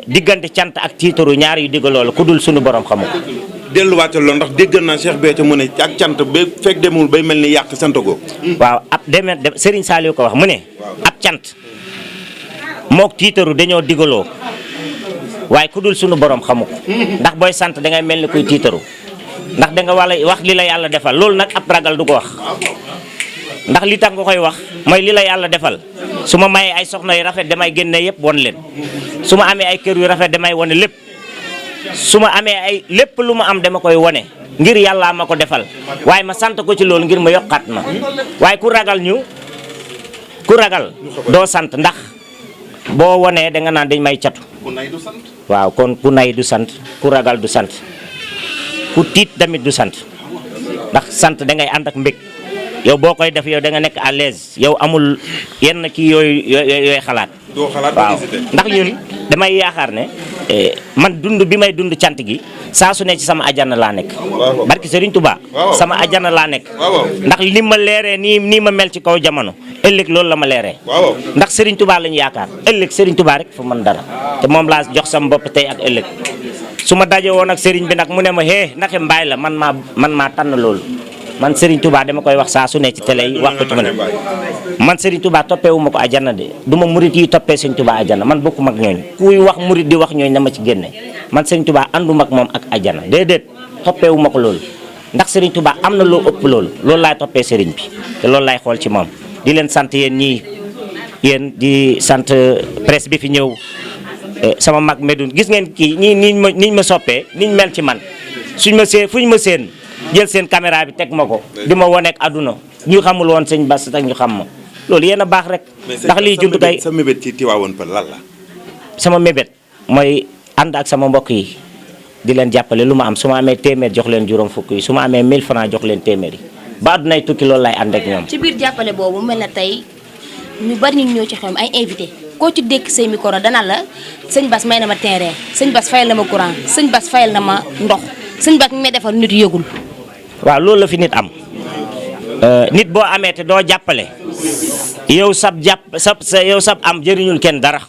diggante cant ak tiitaru ñaar yu digg loolu ku dul suñu borom xamu ko delluwaatal loolu ndax déggal naa Cheikh Béthio mu ne ak cant ba fekk demul bay mel ni yàq sant ko. waaw ab demee Serigne Saliou ko wax mu ne ab cant mook tiitaru dañoo digaloo waaye ku dul sunu borom xamu ko ndax booy sant dangay mel ni kuy tiitaru ndax danga wala wax li la yàlla defal loolu nag ab ragal du ko wax ndax li tax nga koy wax mooy li la yàlla defal su ma mayee ay soxna yu rafet damay génne yëpp won leen su ma amee ay kër yu rafet damay wone lépp su ma amee ay lépp lu ma am dama koy wone ngir yàllaa ma ko defal waaye ma sant ko ci loolu ngir ma yokkaat ma waaye ku ragal doo sant ndax boo wonee da nga naan dañ may catu waaw kon ku nay du sant ku ragal du sant ku tiit tamit du sant ndax sant da ngay ànd ak mbég yow boo koy def yow da nga nekk à l'aise yow amul yenn kii yooyu xalaat waaw ndax ñun damay yaakaar ne man dund bi may dund cant gi saa su ne ci sama ajana laa nekk barki Serigne Touba sama ajana laa nekk ndax li ma leeree nii ma mel ci kaw jamono ëllëg loolu la ma leeree ndax Serigne Touba lañu yaakaar ëllëg Serigne Touba rek fu mën dara te moom laa jox sama bopp tey ak ëllëg su ma daje woon ak Serigne bi nag mu ne ma ndaxe mbaay la man maa tànn loolu man Serigne Touba dama koy wax saa su ne ci télé yi wax ko ci ma ne man Serigne Touba toppeewu ma ko ajana de du ma murit yi toppee Serigne Touba ajana man bokkuma ak ñooñu kuy wax murit di wax ñooñu na ma ci génne man Serigne Touba ànduma ak moom ak ajana déedéet toppeewu ma ko loolu ndax Serigne Touba am na loo ëpp loolu laay toppee Serigne bi te loolu laay xool ci moom di leen sant yéen ñii yéen di sant presse bi fi ñëw sama mag Medoune gis ngeen kii niñ ma soppee niñ mel ci man fuñ ma seen jël seen caméra bi teg ma ko di ma woneek àdduna ñu xamul woon sëñ Bass tak ñu xam ma loolu yéen a baax rek ndax lii jumtu kay sa mébét ci Tivaouane Peulh lan la sama mébét mooy ànd ak sama mbokk yi di leen jàppale lu ma am su ma amee téeméer jox leen juróom fukk yi su ma amee 1000 francs jox leen téeméer yi ba àddunay tukki loolu lay ànd ak ñoom ci biir jàppale boobu mel na tey ñu bari ñu ñëw ci xew ay invité koo ci dékk say micro dana la sëñ Bass may na ma terrain sëñ Bass fayal na ma courant sëñ Bass fayal na ma ndox sëñ Bass mi may defal nit yëgul. waaw loolu la fi nit am nit boo amee te doo jàppale yow sab am jëriñul kenn dara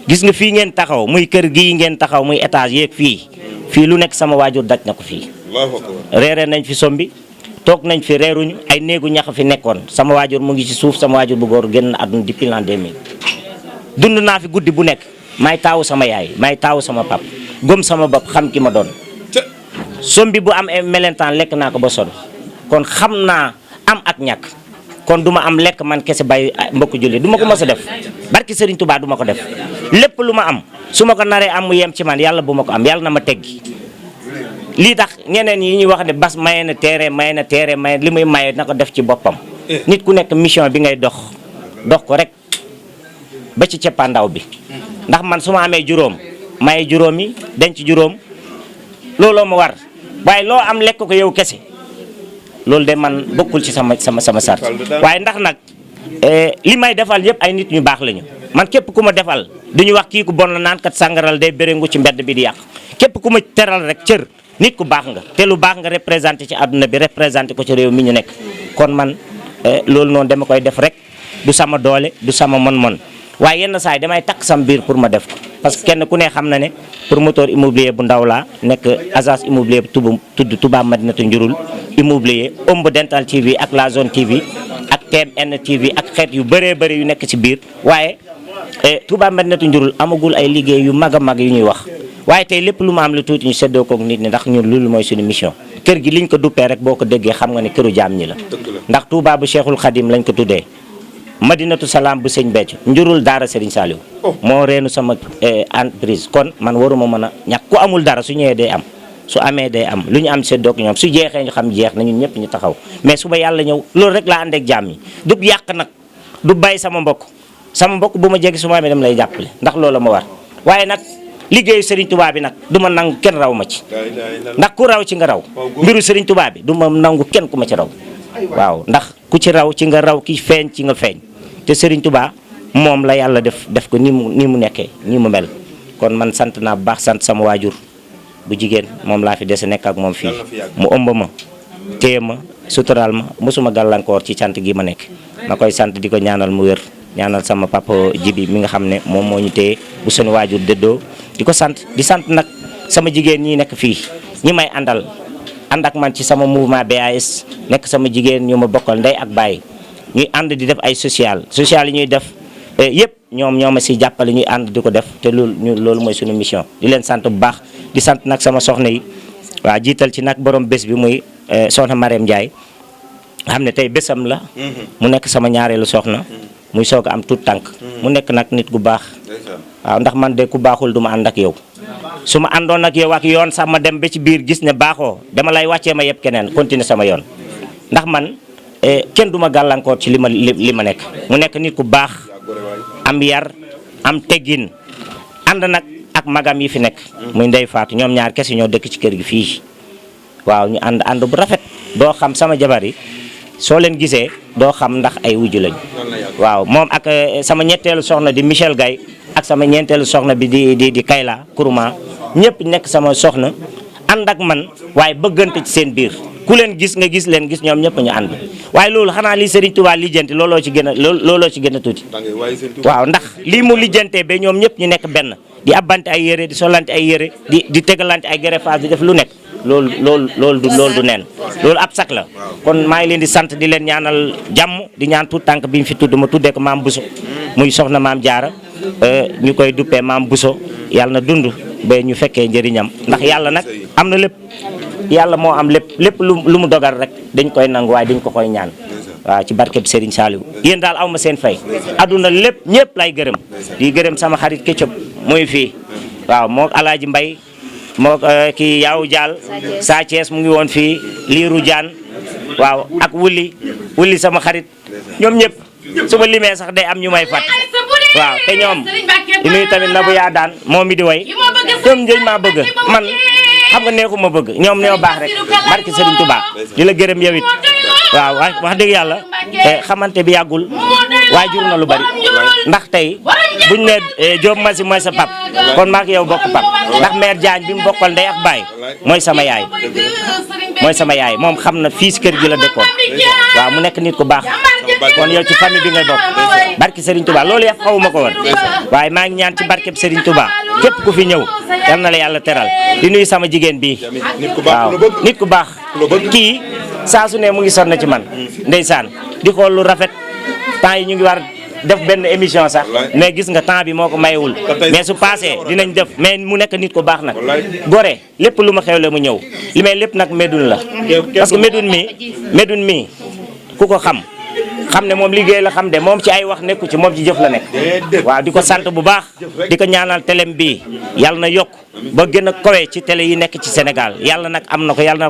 gis nga fii ngeen taxaw muy kër gii ngeen taxaw muy étage yeeg fii lu nekk sama waajur daj na ko fii reere nañ fi sombi toog nañ fi reeruñu ay néegu ñax fi nekkoon sama waajur mu ngi ci suuf sama waajur bu góor génn na àdduna depuis l'an 2000 dund naa fi guddi bu nekk may taawu sama yaay may taawu sama pap gëm sama bopp xam ki ma doon sombi bu am melentaan lekk naa ko ba sonn kon xam naa am ak ñàkk kon du ma am lekk man kese bay mbokk julli du ma ko mës a def barki Serigne Touba du ma ko def lépp lu ma am su ma ko naree am mu yem ci man yàlla bu ma ko am yàlla na ma teggi lii tax ñeneen yi ñuy wax ne Bass maye na teere maye li muy maye na ko def ci boppam nit ku nekk mission bi ngay dox ko rek ba ci ceppaandaw bi ndax man su ma amee juróom maye juróom yi denc juróom looloo ma war waaye loo am lekk ko yow kese loolu de man bokkul ci sama sart waaye ndax nag li may defal yëpp ay nit ñu baax lañu man képp ku ma defal duñu wax kii ku bon la naan kat sàngaral day béréngu ci mbedd bi di yàq képp ku ma teral rek cër nit ku baax nga te lu baax nga représenté ci àdduna bi représenté ko ci réew mi ñu nekk kon man loolu noonu dama koy def rek du sama doole du sama mon-mon waaye yenn saa yi damay takk sam biir pour ma def ko parce que kenn ku ne xam na ne promoteur immobilier bu ndaw laa nekk agence immobilier bu tudd Touba Madinatu Njurul immobilier ëmb Dental TV ak La Zone TV ak TMN TV ak xeet yu bëree bëri yu nekk ci biir waaye Touba Madinatu Njurul amagul ay liggéey yu mag a mag yu ñuy wax waaye tey lépp lu ma am lu tuuti ñu seddoo koog nit ñi ndax ñun loolu mooy suñu mission kër gi liñ ko duppee rek boo ko déggee xam nga ne këru jaam ñi la ndax Touba bu Cheikhul Khadim lañ ko tuddee Madinatu Salaam bu sëñ Béthio njurul daara Serigne Saliou moo reenu sama entreprise kon man waruma mën a ñàkk ku amul dara su ñëwee day am su amee day am lu ñu am seddoog ñoom su jeexee ñu xam jeex na ñun ñëpp ñu taxaw mais suba yàlla ñëw loolu rek laa ànd ak jaam ñi du yàq nag du bàyyi sama mbokk bu ma jéggi su ma amee dem lay jàppale ndax loolu ma war waaye nag liggéeyu Serigne Touba bi nag du ma nangu kenn raw ma ci ndax ku raw ci nga raw mbiru Serigne Touba bi du ma nangu kenn ku ma ci raw waaw ndax ku ci raw ci nga raw ki feeñ ci nga feeñ te Serigne Touba moom la yàlla def ko ni mu nekkee ni mu mel kon man sant naa bu baax sant sama waajur bu jigéen moom laa fi dese nekk ak moom fii mu ëmb ma téye ma suturaal ma mosuma gàllankoor ci cant gi ma nekk ma koy sant di ko ñaanal mu wér ñaanal sama papa Jibi mi nga xam ne moom moo ñu téye bu sunu waajur dëddoo di ko sant di sant nag sama jigéen ñi nekk fii ñi may ànd ak man ci sama mouvement BAS nekk sama jigéen ñu ma bokkal ndey ak baay ñuy ànd di def ay social yi ñuy def yëpp ñoom ñoo ma si jàppale ñuy ànd di ko def te loolu mooy suñu mission di leen sant bu baax di sant nag sama soxna yi waaw jiital ci nag borom bés bi muy soxna Marème Ndiaye xam ne tey bésam la mu nekk sama ñaareelu soxna muy soog a am tout tànk mu nekk nag nit ku baax waaw ndax man de ku baaxul du ma ànd ak yow su ma àndoon ak yow ak yoon sax ma dem ba ci biir gis ne baaxoo dama lay wàccee ma yëpp keneen continuer sama yoon ndax man kenn du ma gàllankoor ci li ma nekk mu nekk nit ku baax am yar am teggin ànd nag ak magam yi fi nekk muy Ndey Faatu ñoom ñaar kese ñoo dëkk ci kër gi fii waaw ñu ànd bu rafet doo xam sama jabar yi soo leen gisee doo xam ndax ay wujju lañ waaw moom ak sama ñetteelu soxna di Michel Gaye ak sama ñeenteelu soxna bi di Kayla Kourouma ñëpp nekk sama soxna ànd ak man waaye bëggante ci seen biir ku leen gis nga gis leen gis ñoom ñëpp ñu ànd waaye loolu xanaa li Serigne Touba lijjanti looloo ci gën a tuuti waaw ndax lii mu lijjantee ba ñoom ñëpp ñu nekk benn di abbante ay yére di solante ay yére di tegalante ay greffage di def lu nekk loolu du neen loolu ab sak la kon maa ngi leen di sant di leen ñaanal jàmm di ñaan tout tànk bi ñu fi tudd ma tuddee ko maam Bousso muy soxna maam Jaara ñu koy duppee maam Bousso yàlla na dund ba ñu fekkee njëriñam ndax yàlla nag am na lépp yàlla moo am lépp lu mu dogal rek dañ koy nangu waaye dañ ko koy ñaan waaw ci barke bi Serigne Saliou yéen daal aw ma seen fay adduna lépp ñëpp lay gërëm di gërëm sama xarit Ketchup muy fii waaw moo Alaaji Mbay moo kii Yaaw Jaal Sa Thiès mu ngi woon fii Liiru Jaan waaw ak wuli sama xarit ñoom ñëpp su ma limee sax day am ñu may fat waaw te ñoom di nuyu tamit na bu yaa daan moom mi di way ñoom njëñ maa bëgg man xam nga neexu ma bëgg ñoom ñoo baax rek barke Serigne Touba di la gërëm yow it waaw wax dëgg yàlla xamante bi yàggul waaye jur na lu bari ndax tey buñ ne Diop Massi mooy sa pap kon maak yow bokk pap ndax mère Diagne bi mu bokkal ndey ak baay mooy sama yaay moom xam na fii si kër gi la dëkkoon waaw mu nekk nit ku baax kon yow ci famille bi ngay bokk barke Serigne Touba loolu yëpp xawuma ko woon waaye maa ngi ñaan ci barkeb Serigne Touba képp ku fi ñëw yal na la yàlla teral di nuyu sama jigéen bii waaw nit ku baax kii saa su ne mu ngi sonn ci man ndeysaan di xool lu rafet temps yi ñu ngi war def benn émission sax mais gis nga temps bi moo ko mayewul mais su passé dinañ def mais mu nekk nit ku baax nag gore lépp lu ma xewle mu ñëw li may lépp nag Médoune la parce que Médoune mi ku ko xam ne moom liggéey la xam de moom ci ay wax nekku ci moom ci jëf la nekk waaw di ko sant bu baax di ko ñaanal télém bi yàlla na yokk ba gën a kawe ci télé yi nekk ci Sénégal yàlla nag am na ko yàlla na